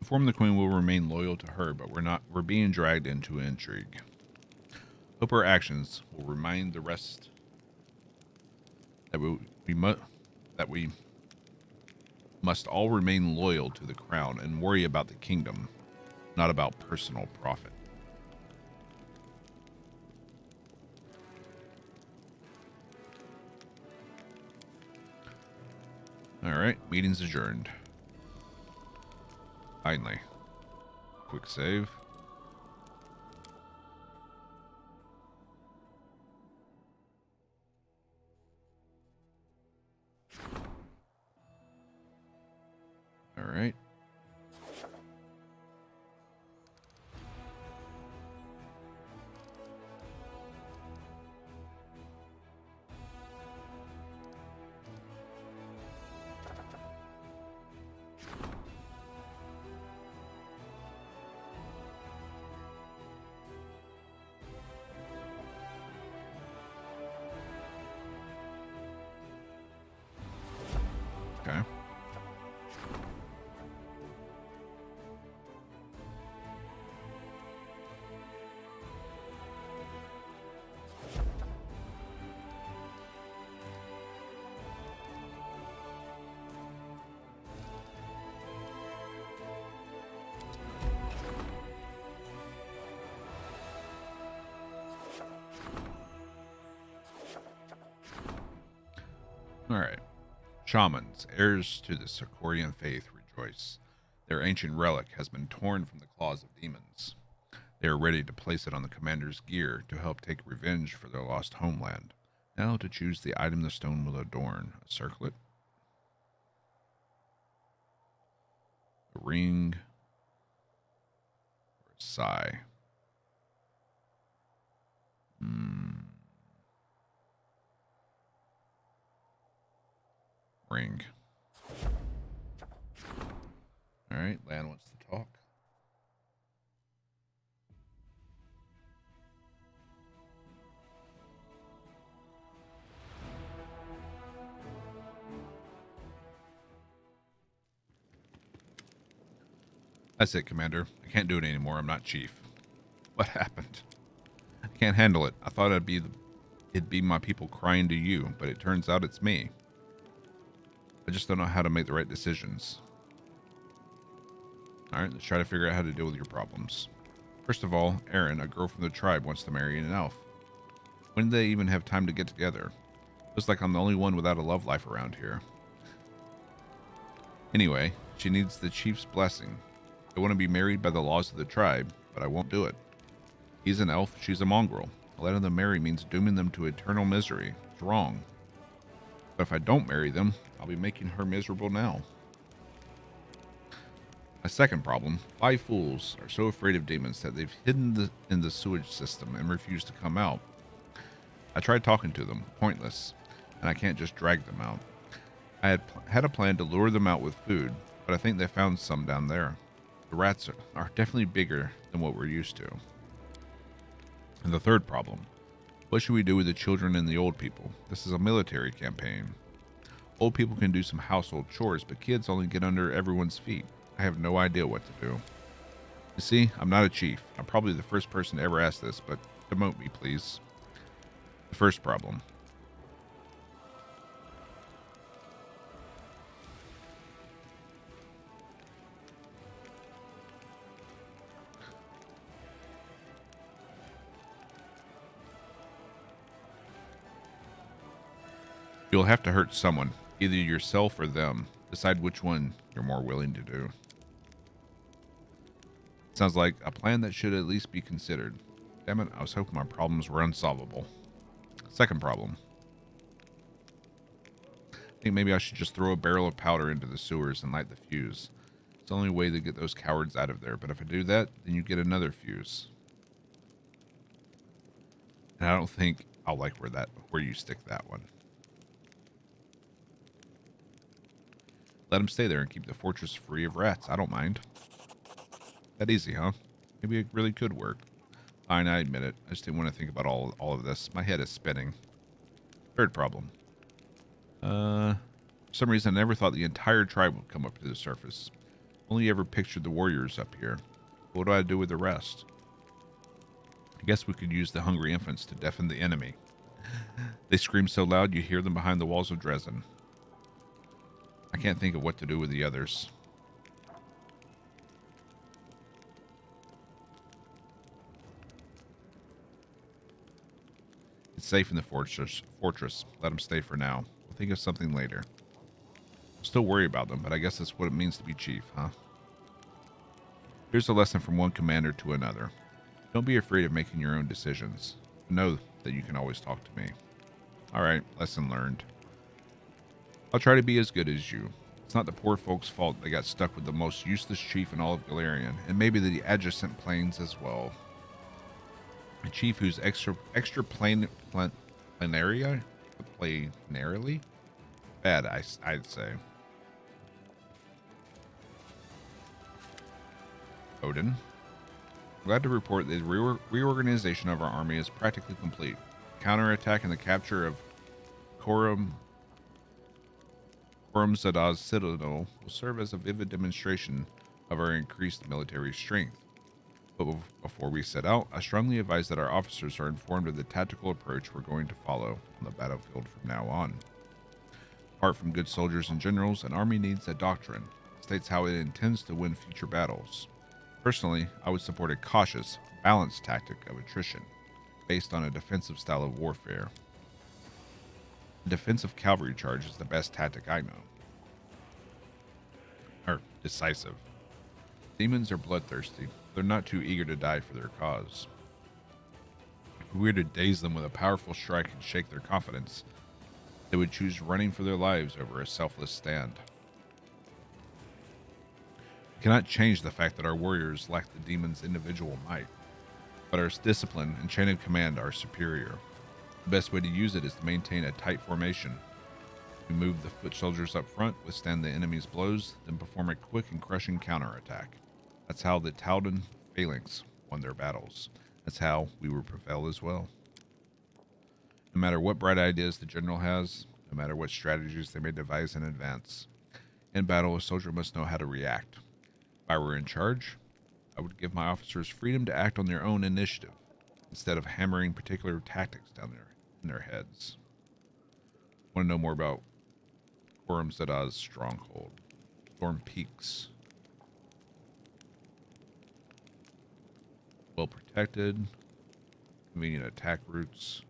Inform the Queen will remain loyal to her, but we're being dragged into intrigue. Hope our actions will remind the rest that we must all remain loyal to the crown and worry about the kingdom, not about personal profit. All right, meeting's adjourned. Finally. Quick save. right. Okay. All right. Shamans, heirs to the Secorian faith, rejoice. Their ancient relic has been torn from the claws of demons. They are ready to place it on the commander's gear to help take revenge for their lost homeland. Now to choose the item the stone will adorn. A circlet, a ring, or a sigh. Ring. All right, Lan wants to talk. That's it, Commander. I can't do it anymore. I'm not chief. What happened? I can't handle it. I thought it'd be my people crying to you, but it turns out it's me. I just don't know how to make the right decisions. Alright, let's try to figure out how to deal with your problems. First of all, Erin, a girl from the tribe, wants to marry an elf. When did they even have time to get together? Looks like I'm the only one without a love life around here. Anyway, she needs the chief's blessing. I want to be married by the laws of the tribe, but I won't do it. He's an elf, she's a mongrel. Letting them marry means dooming them to eternal misery. It's wrong. But if I don't marry them, I'll be making her miserable now. My second problem, 5 fools are so afraid of demons that they've hidden in the sewage system and refuse to come out. I tried talking to them, pointless, and I can't just drag them out. I had a plan to lure them out with food, but I think they found some down there. The rats are definitely bigger than what we're used to. And the third problem, what should we do with the children and the old people? This is a military campaign. Old people can do some household chores, but kids only get under everyone's feet. I have no idea what to do. You see, I'm not a chief. I'm probably the first person to ever ask this, but demote me, please. The first problem. You'll have to hurt someone, either yourself or them. Decide which one you're more willing to do. Sounds like a plan that should at least be considered. Damn it, I was hoping my problems were unsolvable. Second problem. I think maybe I should just throw a barrel of powder into the sewers and light the fuse. It's the only way to get those cowards out of there, but if I do that, then you get another fuse. And I don't think I'll like where you stick that one. Let them stay there and keep the fortress free of rats. I don't mind. That easy, huh? Maybe it really could work. Fine, I admit it. I just didn't want to think about all of this. My head is spinning. Third problem. For some reason, I never thought the entire tribe would come up to the surface. Only ever pictured the warriors up here. What do I do with the rest? I guess we could use the hungry infants to deafen the enemy. They scream so loud you hear them behind the walls of Dresden. I can't think of what to do with the others. It's safe in the fortress. Let them stay for now. We'll think of something later. I'll still worry about them, but I guess that's what it means to be chief, huh? Here's a lesson from one commander to another. Don't be afraid of making your own decisions. Know that you can always talk to me. Alright, lesson learned. I'll try to be as good as you. It's not the poor folks' fault they got stuck with the most useless chief in all of Galarian, and maybe the adjacent plains as well. A chief who's planarily bad, I'd say. Odin. Glad to report that the reorganization of our army is practically complete. Counterattack and the capture of Zadaz's citadel will serve as a vivid demonstration of our increased military strength. But before we set out, I strongly advise that our officers are informed of the tactical approach we're going to follow on the battlefield from now on. Apart from good soldiers and generals, an army needs a doctrine that states how it intends to win future battles. Personally, I would support a cautious, balanced tactic of attrition, based on a defensive style of warfare. A defensive cavalry charge is the best tactic I know. Or decisive. Demons are bloodthirsty. They're not too eager to die for their cause. If we were to daze them with a powerful strike and shake their confidence, they would choose running for their lives over a selfless stand. We cannot change the fact that our warriors lack the demon's individual might, but our discipline and chain of command are superior. The best way to use it is to maintain a tight formation. We move the foot soldiers up front, withstand the enemy's blows, then perform a quick and crushing counterattack. That's how the Taldan phalanx won their battles. That's how we will prevail as well. No matter what bright ideas the general has, no matter what strategies they may devise in advance, in battle a soldier must know how to react. If I were in charge, I would give my officers freedom to act on their own initiative, instead of hammering particular tactics down in their heads. Want to know more about Zadaz's stronghold? Storm Peaks. Well protected. Convenient attack routes.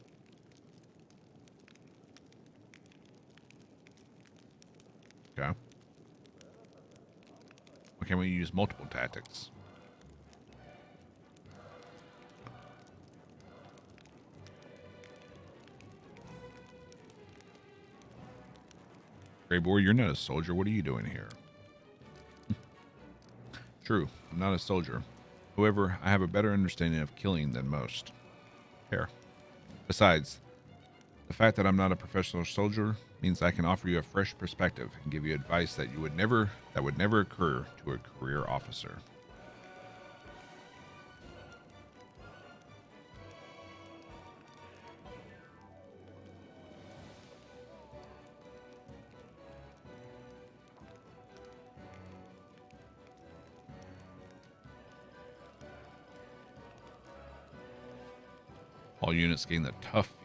Okay. Why can't we use multiple tactics? Grey Boy, you're not a soldier. What are you doing here? True, I'm not a soldier. However, I have a better understanding of killing than most. Here. Besides, the fact that I'm not a professional soldier means I can offer you a fresh perspective and give you advice that would never occur to a career officer. All units gain the tough feat.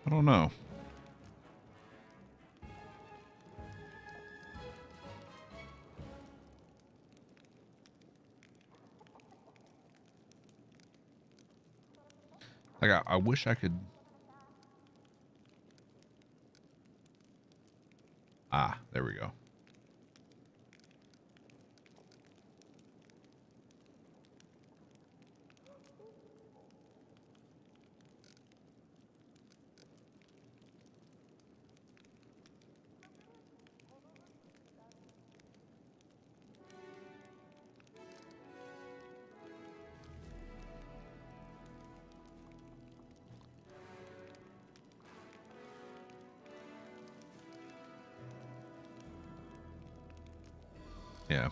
I don't know. Like, I wish I could... Ah, there we go. Yeah.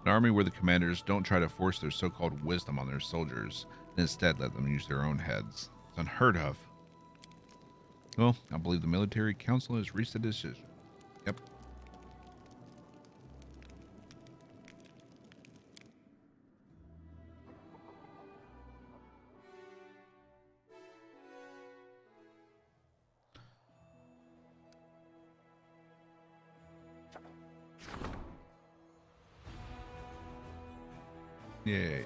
An army where the commanders don't try to force their so-called wisdom on their soldiers, and instead let them use their own heads. It's unheard of. Well, I believe the military council has reached a decision. Yep. Yay.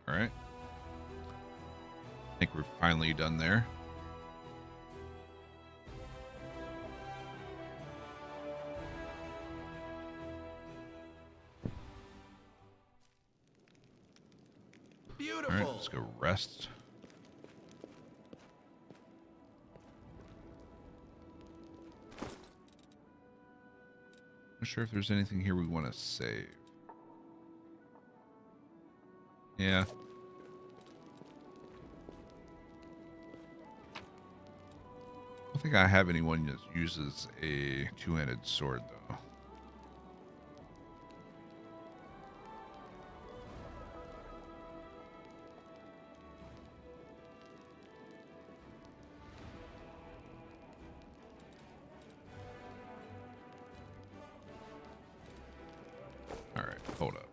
All right. I think we're finally done there. Beautiful. All right, let's go rest. Not sure if there's anything here we want to save. Yeah. I don't think I have anyone that uses a two-handed sword, though. All right, hold up.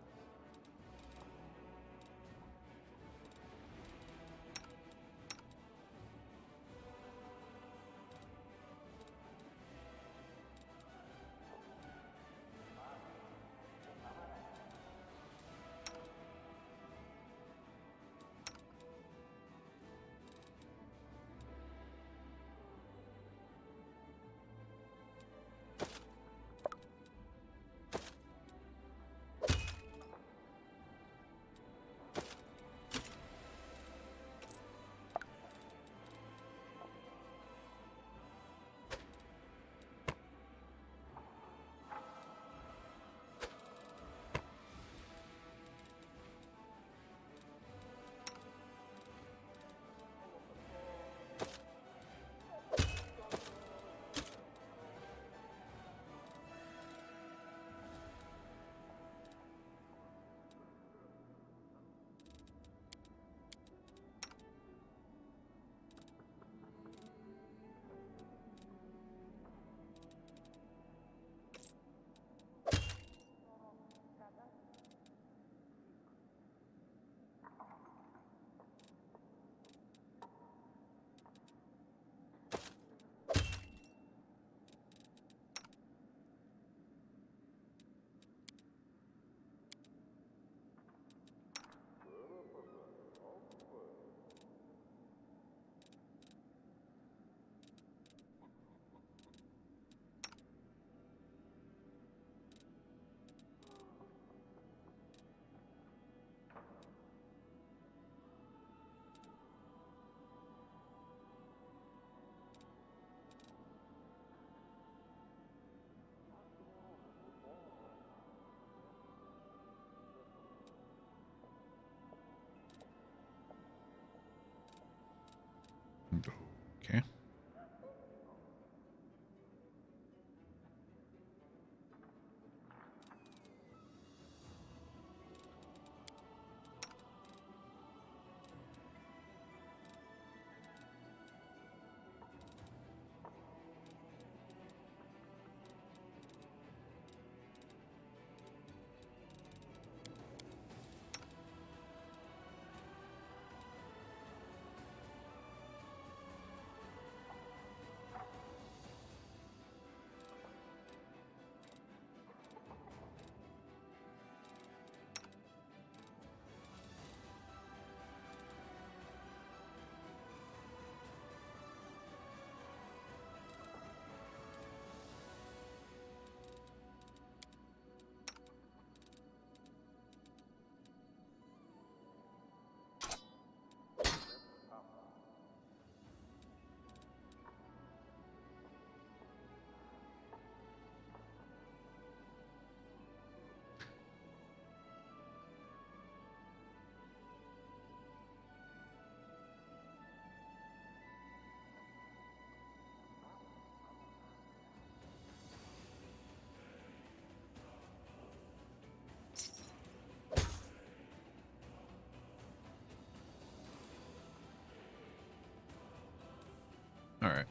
All right.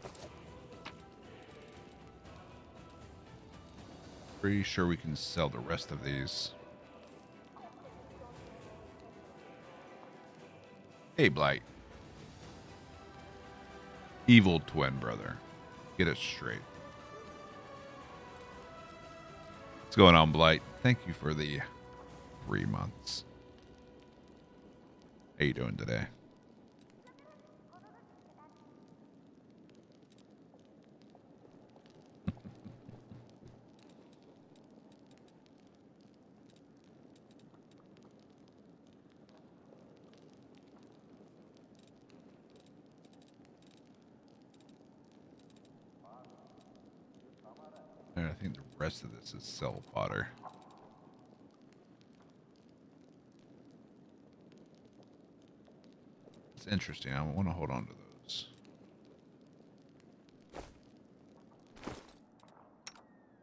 Pretty sure we can sell the rest of these. Hey, Blight. Evil twin brother. Get it straight. What's going on, Blight? Thank you for the 3 months. How you doing today? And I think the rest of this is cell fodder. It's interesting. I want to hold on to those.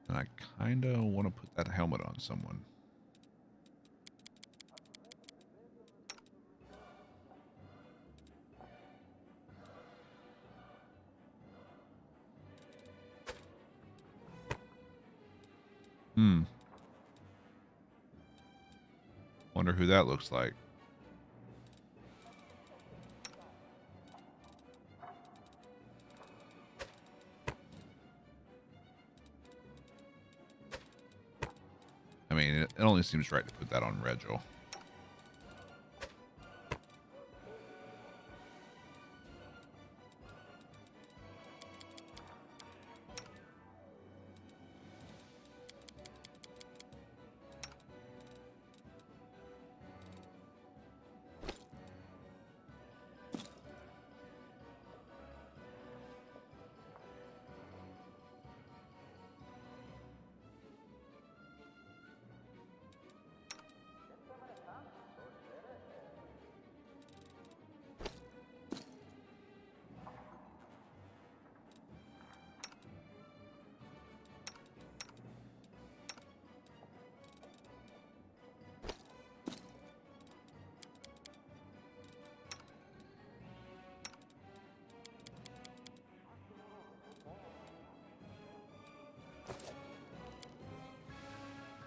And I kind of want to put that helmet on someone. Wonder who that looks like. I mean, it only seems right to put that on Regil.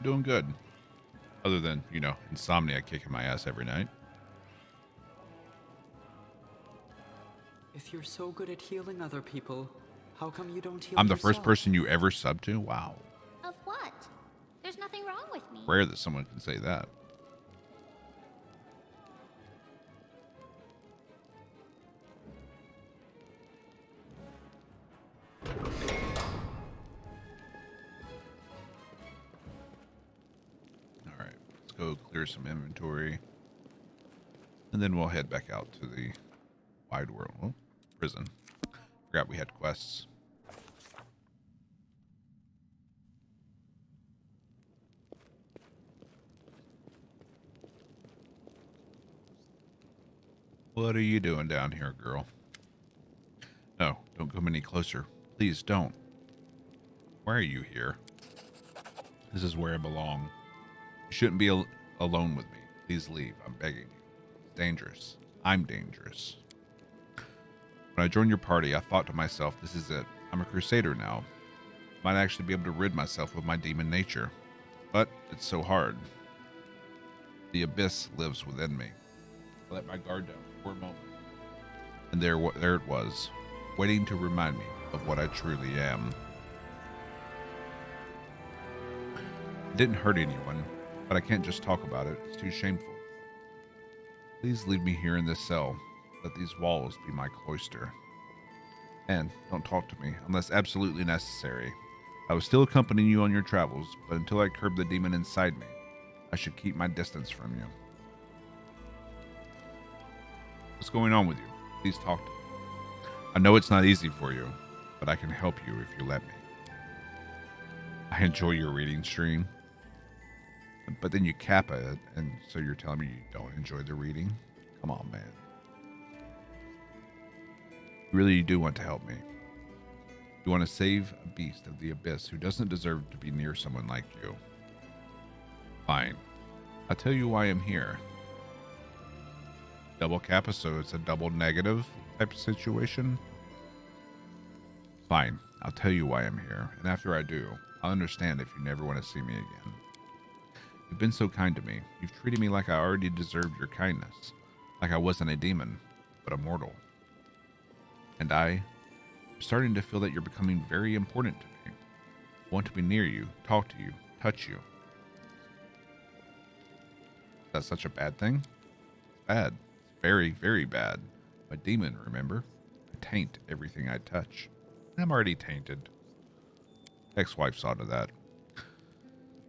Doing good. Other than, you know, insomnia kicking my ass every night. If you're so good at healing other people, how come you don't heal I'm the yourself? first person you ever sub to? Wow. Of what? There's nothing wrong with me. Rare that someone can say that. Go clear some inventory, and then we'll head back out to the wide world. Oh, prison. Forgot we had quests. What are you doing down here, girl? No, don't come any closer. Please don't. Why are you here? This is where I belong. You shouldn't be alone with me. Please leave. I'm begging you. It's dangerous. I'm dangerous. When I joined your party, I thought to myself, this is it. I'm a crusader now. Might actually be able to rid myself of my demon nature. But it's so hard. The abyss lives within me. I let my guard down for a moment. And there it was, waiting to remind me of what I truly am. It didn't hurt anyone. But I can't just talk about it. It's too shameful. Please leave me here in this cell. Let these walls be my cloister. And don't talk to me unless absolutely necessary. I will still accompany you on your travels, but until I curb the demon inside me, I should keep my distance from you. What's going on with you? Please talk to me. I know it's not easy for you, but I can help you if you let me. I enjoy your reading stream. But then you cap it, and so you're telling me you don't enjoy the reading? Come on, man. You really do want to help me. You want to save a beast of the abyss who doesn't deserve to be near someone like you. Fine. I'll tell you why I'm here. Double kappa, so it's a double negative type of situation. Fine, I'll tell you why I'm here, and after I do, I'll understand if you never want to see me again. You've been so kind to me. You've treated me like I already deserved your kindness, like I wasn't a demon, but a mortal. And I'm starting to feel that you're becoming very important to me. I want to be near you, talk to you, touch you. Is that such a bad thing? Bad. It's very, very bad. I'm a demon, remember? I taint everything I touch. I'm already tainted. Ex-wife saw to that. The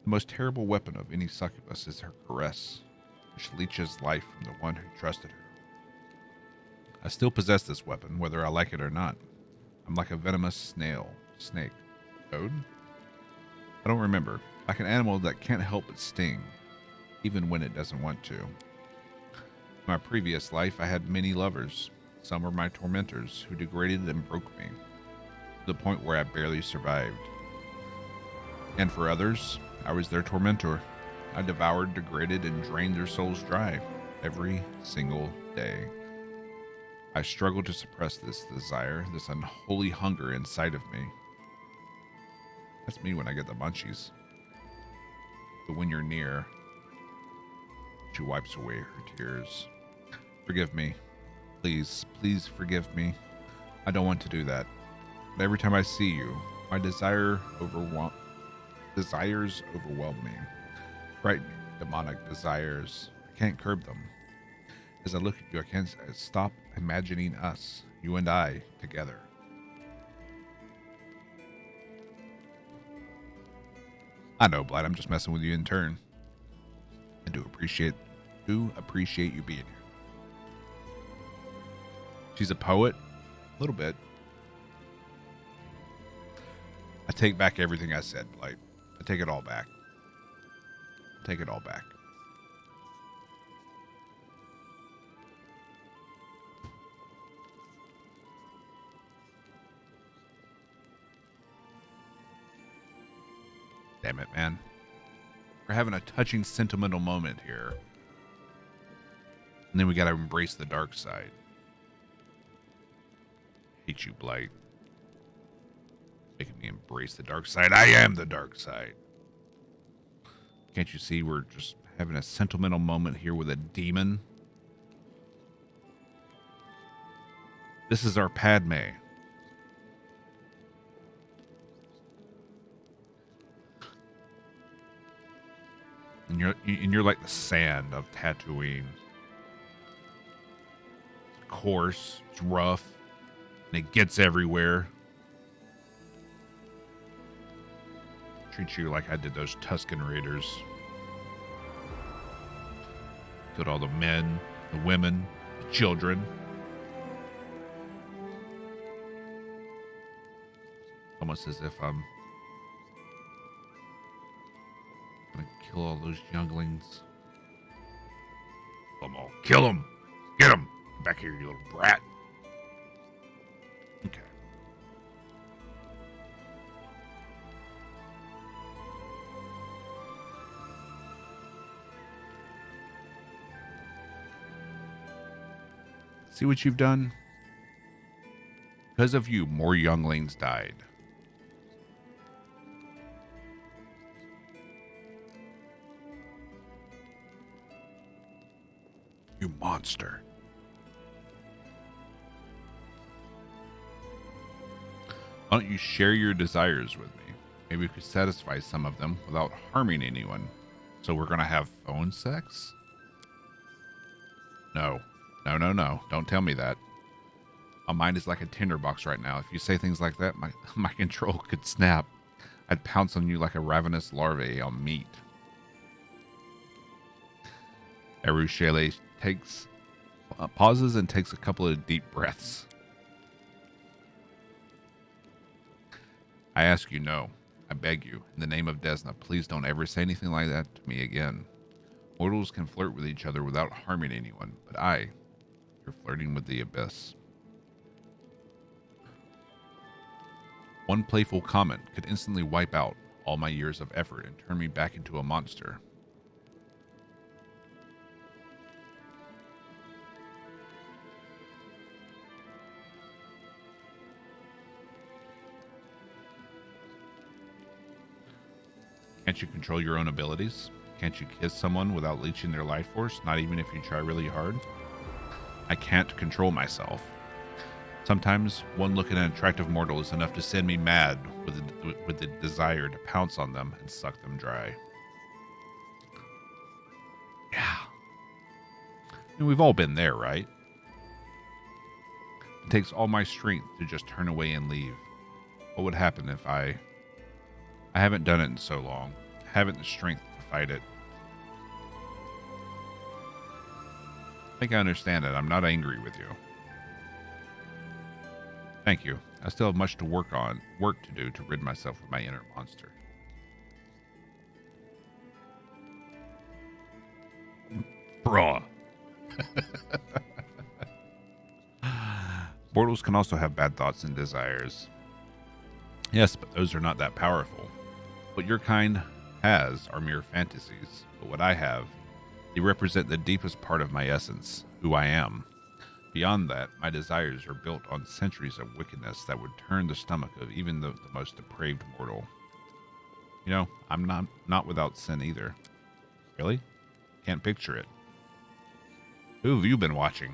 most terrible weapon of any succubus is her caress, which leeches life from the one who trusted her. I still possess this weapon, whether I like it or not. I'm like a venomous snake. Toad? I don't remember. Like an animal that can't help but sting, even when it doesn't want to. In my previous life, I had many lovers. Some were my tormentors, who degraded and broke me, to the point where I barely survived. And for others, I was their tormentor. I devoured, degraded, and drained their souls dry every single day. I struggled to suppress this desire, this unholy hunger inside of me. That's me when I get the munchies. But when you're near, she wipes away her tears. Forgive me. Please, please forgive me. I don't want to do that. But every time I see you, my desires overwhelm me. Frightening, demonic desires. I can't curb them. As I look at you, I can't stop imagining us, you and I, together. I know, Blight, I'm just messing with you in turn. I do appreciate you being here. She's a poet? A little bit. I take back everything I said, Blight. I take it all back. Take it all back. Damn it, man. We're having a touching, sentimental moment here. And then we gotta embrace the dark side. Hate you, Blight. Making me embrace the dark side. I am the dark side. Can't you see we're just having a sentimental moment here with a demon? This is our Padme. And you're like the sand of Tatooine. It's coarse, it's rough, and it gets everywhere. Treat you like I did those Tusken Raiders. Killed all the men, the women, the children. Almost as if I'm gonna kill all those younglings. Kill them all. Kill them! Get them! Get back here, you little brat. Okay. See what you've done? Because of you, more younglings died. You monster. Why don't you share your desires with me? Maybe we could satisfy some of them without harming anyone. So we're gonna have phone sex? No. No, no, no. Don't tell me that. My mind is like a tinderbox right now. If you say things like that, my control could snap. I'd pounce on you like a ravenous larvae on meat. Erushele pauses and takes a couple of deep breaths. I ask you no. I beg you, in the name of Desna, please don't ever say anything like that to me again. Mortals can flirt with each other without harming anyone, but you're flirting with the abyss. One playful comment could instantly wipe out all my years of effort and turn me back into a monster. Can't you control your own abilities? Can't you kiss someone without leeching their life force, not even if you try really hard? I can't control myself. Sometimes one look at an attractive mortal is enough to send me mad with the desire to pounce on them and suck them dry. Yeah. I mean, we've all been there, right? It takes all my strength to just turn away and leave. What would happen if I haven't done it in so long. I haven't the strength to fight it. I think I understand it. I'm not angry with you. Thank you. I still have much to work to do to rid myself of my inner monster. Bruh. Mortals can also have bad thoughts and desires. Yes, but those are not that powerful. What your kind has are mere fantasies, but what I have, they represent the deepest part of my essence, who I am. Beyond that, my desires are built on centuries of wickedness that would turn the stomach of even the most depraved mortal. You know, I'm not without sin either. Really? Can't picture it. Who have you been watching?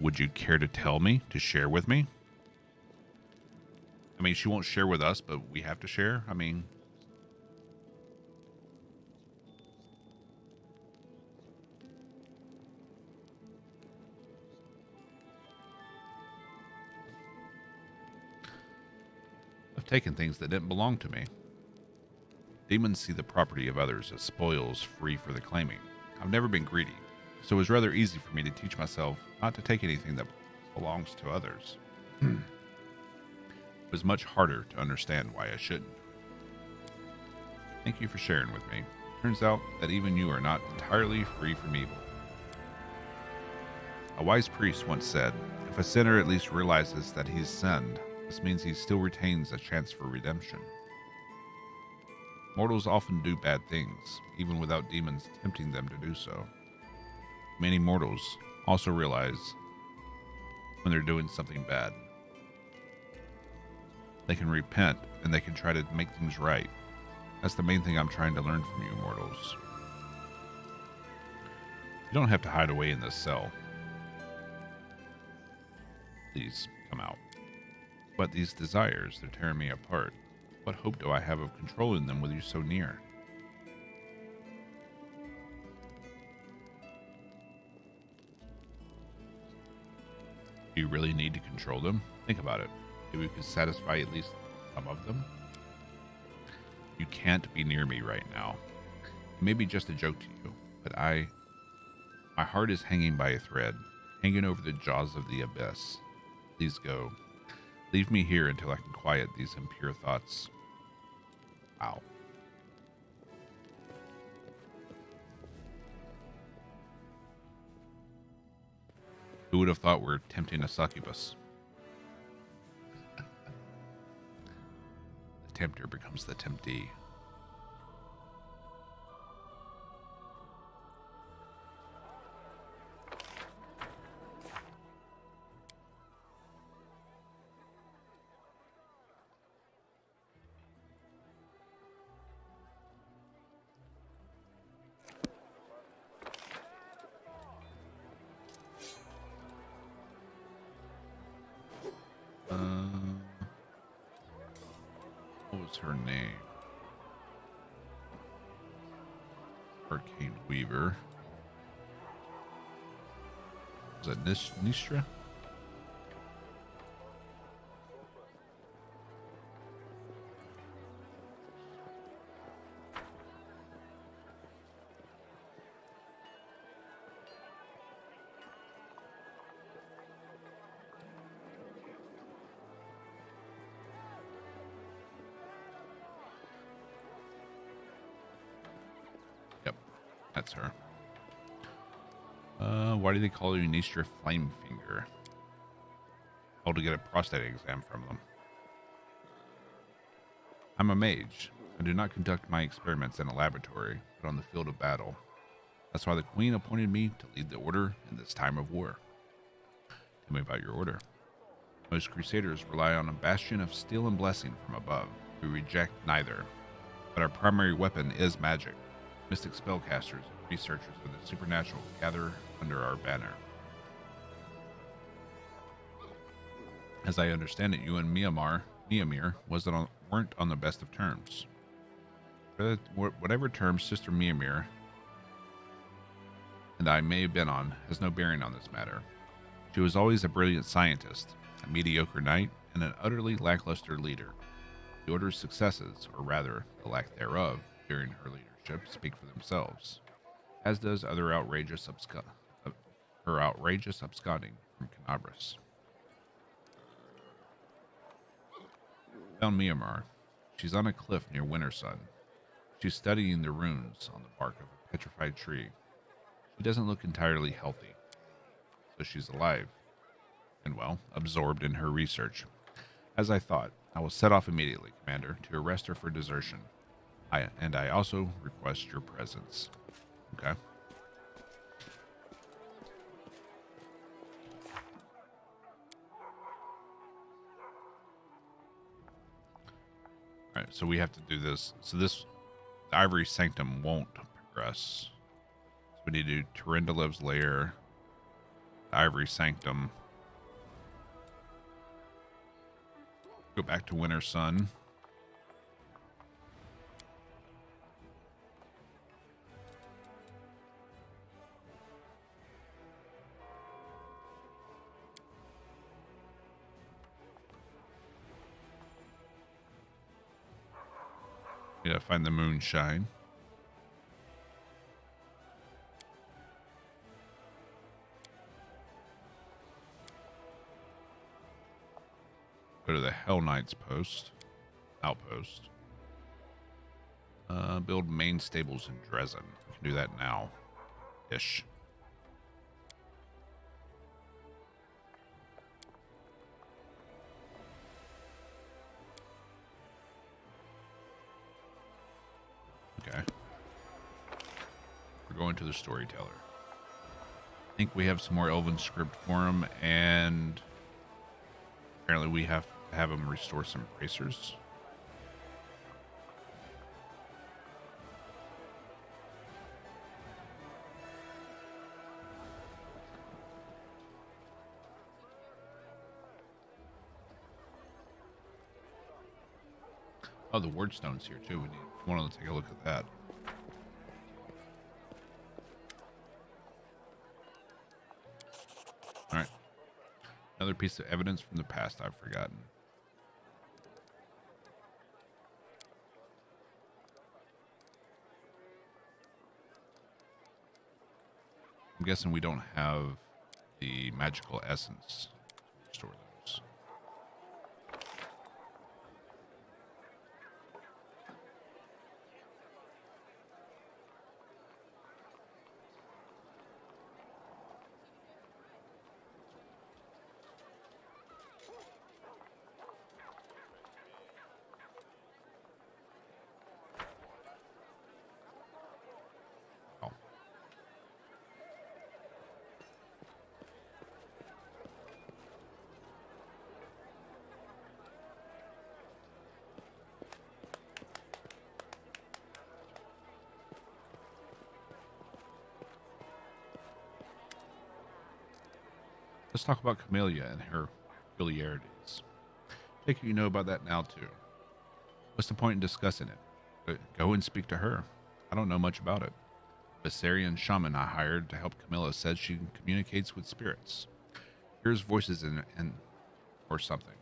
Would you care to tell me, to share with me? I mean, she won't share with us, but we have to share. I mean, I've taken things that didn't belong to me. Demons see the property of others as spoils free for the claiming. I've never been greedy, so it was rather easy for me to teach myself not to take anything that belongs to others. It was much harder to understand why I shouldn't. Thank you for sharing with me. Turns out that even you are not entirely free from evil. A wise priest once said, if a sinner at least realizes that he's sinned, this means he still retains a chance for redemption. Mortals often do bad things, even without demons tempting them to do so. Many mortals also realize when they're doing something bad. They can repent, and they can try to make things right. That's the main thing I'm trying to learn from you, mortals. You don't have to hide away in this cell. Please, come out. But these desires, they're tearing me apart. What hope do I have of controlling them with you so near? Do you really need to control them? Think about it. Maybe we could satisfy at least some of them? You can't be near me right now. It may be just a joke to you, but my heart is hanging by a thread, hanging over the jaws of the abyss. Please go. Leave me here until I can quiet these impure thoughts. Wow. Who would have thought we're tempting a succubus? The tempter becomes the temptee. What was her name? Arcane Weaver. Was that Nistra? That's her. Why do they call you Nistra Flamefinger? Oh, to get a prostate exam from them. I'm a mage. I do not conduct my experiments in a laboratory, but on the field of battle. That's why the Queen appointed me to lead the order in this time of war. Tell me about your order. Most crusaders rely on a bastion of steel and blessing from above. We reject neither. But our primary weapon is magic. Mystic spellcasters and researchers of the supernatural gather under our banner. As I understand it, you and Mimir weren't on the best of terms. Whatever terms Sister Mimir and I may have been on has no bearing on this matter. She was always a brilliant scientist, a mediocre knight, and an utterly lackluster leader. The Order's successes, or rather the lack thereof, during her leadership speak for themselves, as does her outrageous absconding from Canabras. Found Myanmar. She's on a cliff near Winter Sun. She's studying the runes on the bark of a petrified tree. She doesn't look entirely healthy, so she's alive, and well, absorbed in her research. As I thought, I will set off immediately, Commander, to arrest her for desertion. I also request your presence. Okay. Alright, so we have to do this. So this Ivory Sanctum won't progress. So we need to do Terindalev's Lair, Ivory Sanctum. Go back to Winter Sun. Yeah, find the moonshine. Go to the Hell Knights outpost. Build main stables in Dresden. We can do that now. Ish. Okay. We're going to the storyteller. I think we have some more Elven script for him, and apparently we have to have him restore some bracers. Oh, the wordstone's here too. We want to take a look at that. All right. Another piece of evidence from the past I've forgotten. I'm guessing we don't have the magical essence to restore those. Let's talk about Camellia and her peculiarities. I think you know about that now, too. What's the point in discussing it? Go and speak to her. I don't know much about it. The Syrian shaman I hired to help Camilla says she communicates with spirits. Hears voices or something.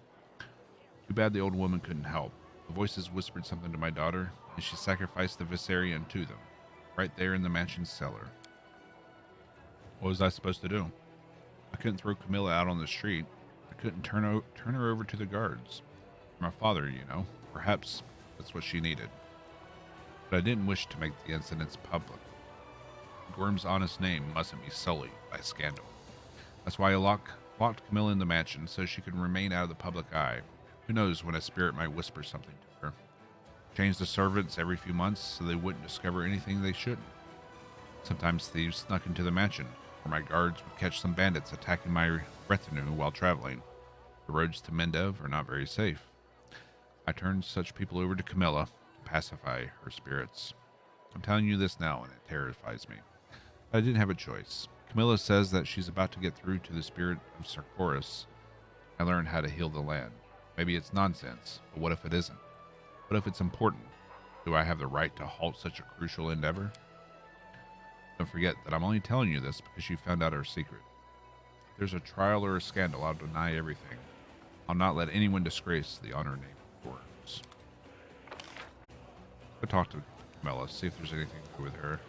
Too bad the old woman couldn't help. The voices whispered something to my daughter, and she sacrificed the Viserion to them, right there in the mansion's cellar. What was I supposed to do? I couldn't throw Camilla out on the street. I couldn't turn her over to the guards. My father, you know. Perhaps that's what she needed. But I didn't wish to make the incidents public. Gorm's honest name mustn't be sullied by scandal. That's why I locked Camilla in the mansion so she could remain out of the public eye. Who knows when a spirit might whisper something to her. Changed the servants every few months so they wouldn't discover anything they shouldn't. Sometimes thieves snuck into the mansion, or my guards would catch some bandits attacking my retinue while traveling. The roads to Mendev are not very safe. I turned such people over to Camilla to pacify her spirits. I'm telling you this now, and it terrifies me. But I didn't have a choice. Camilla says that she's about to get through to the spirit of Sarkoris and learn how to heal the land. Maybe it's nonsense, but what if it isn't? What if it's important? Do I have the right to halt such a crucial endeavor? Don't forget that I'm only telling you this because you found out our secret. If there's a trial or a scandal, I'll deny everything. I'll not let anyone disgrace the honor name of Gorns. Go talk to Camilla, see if there's anything to do with her.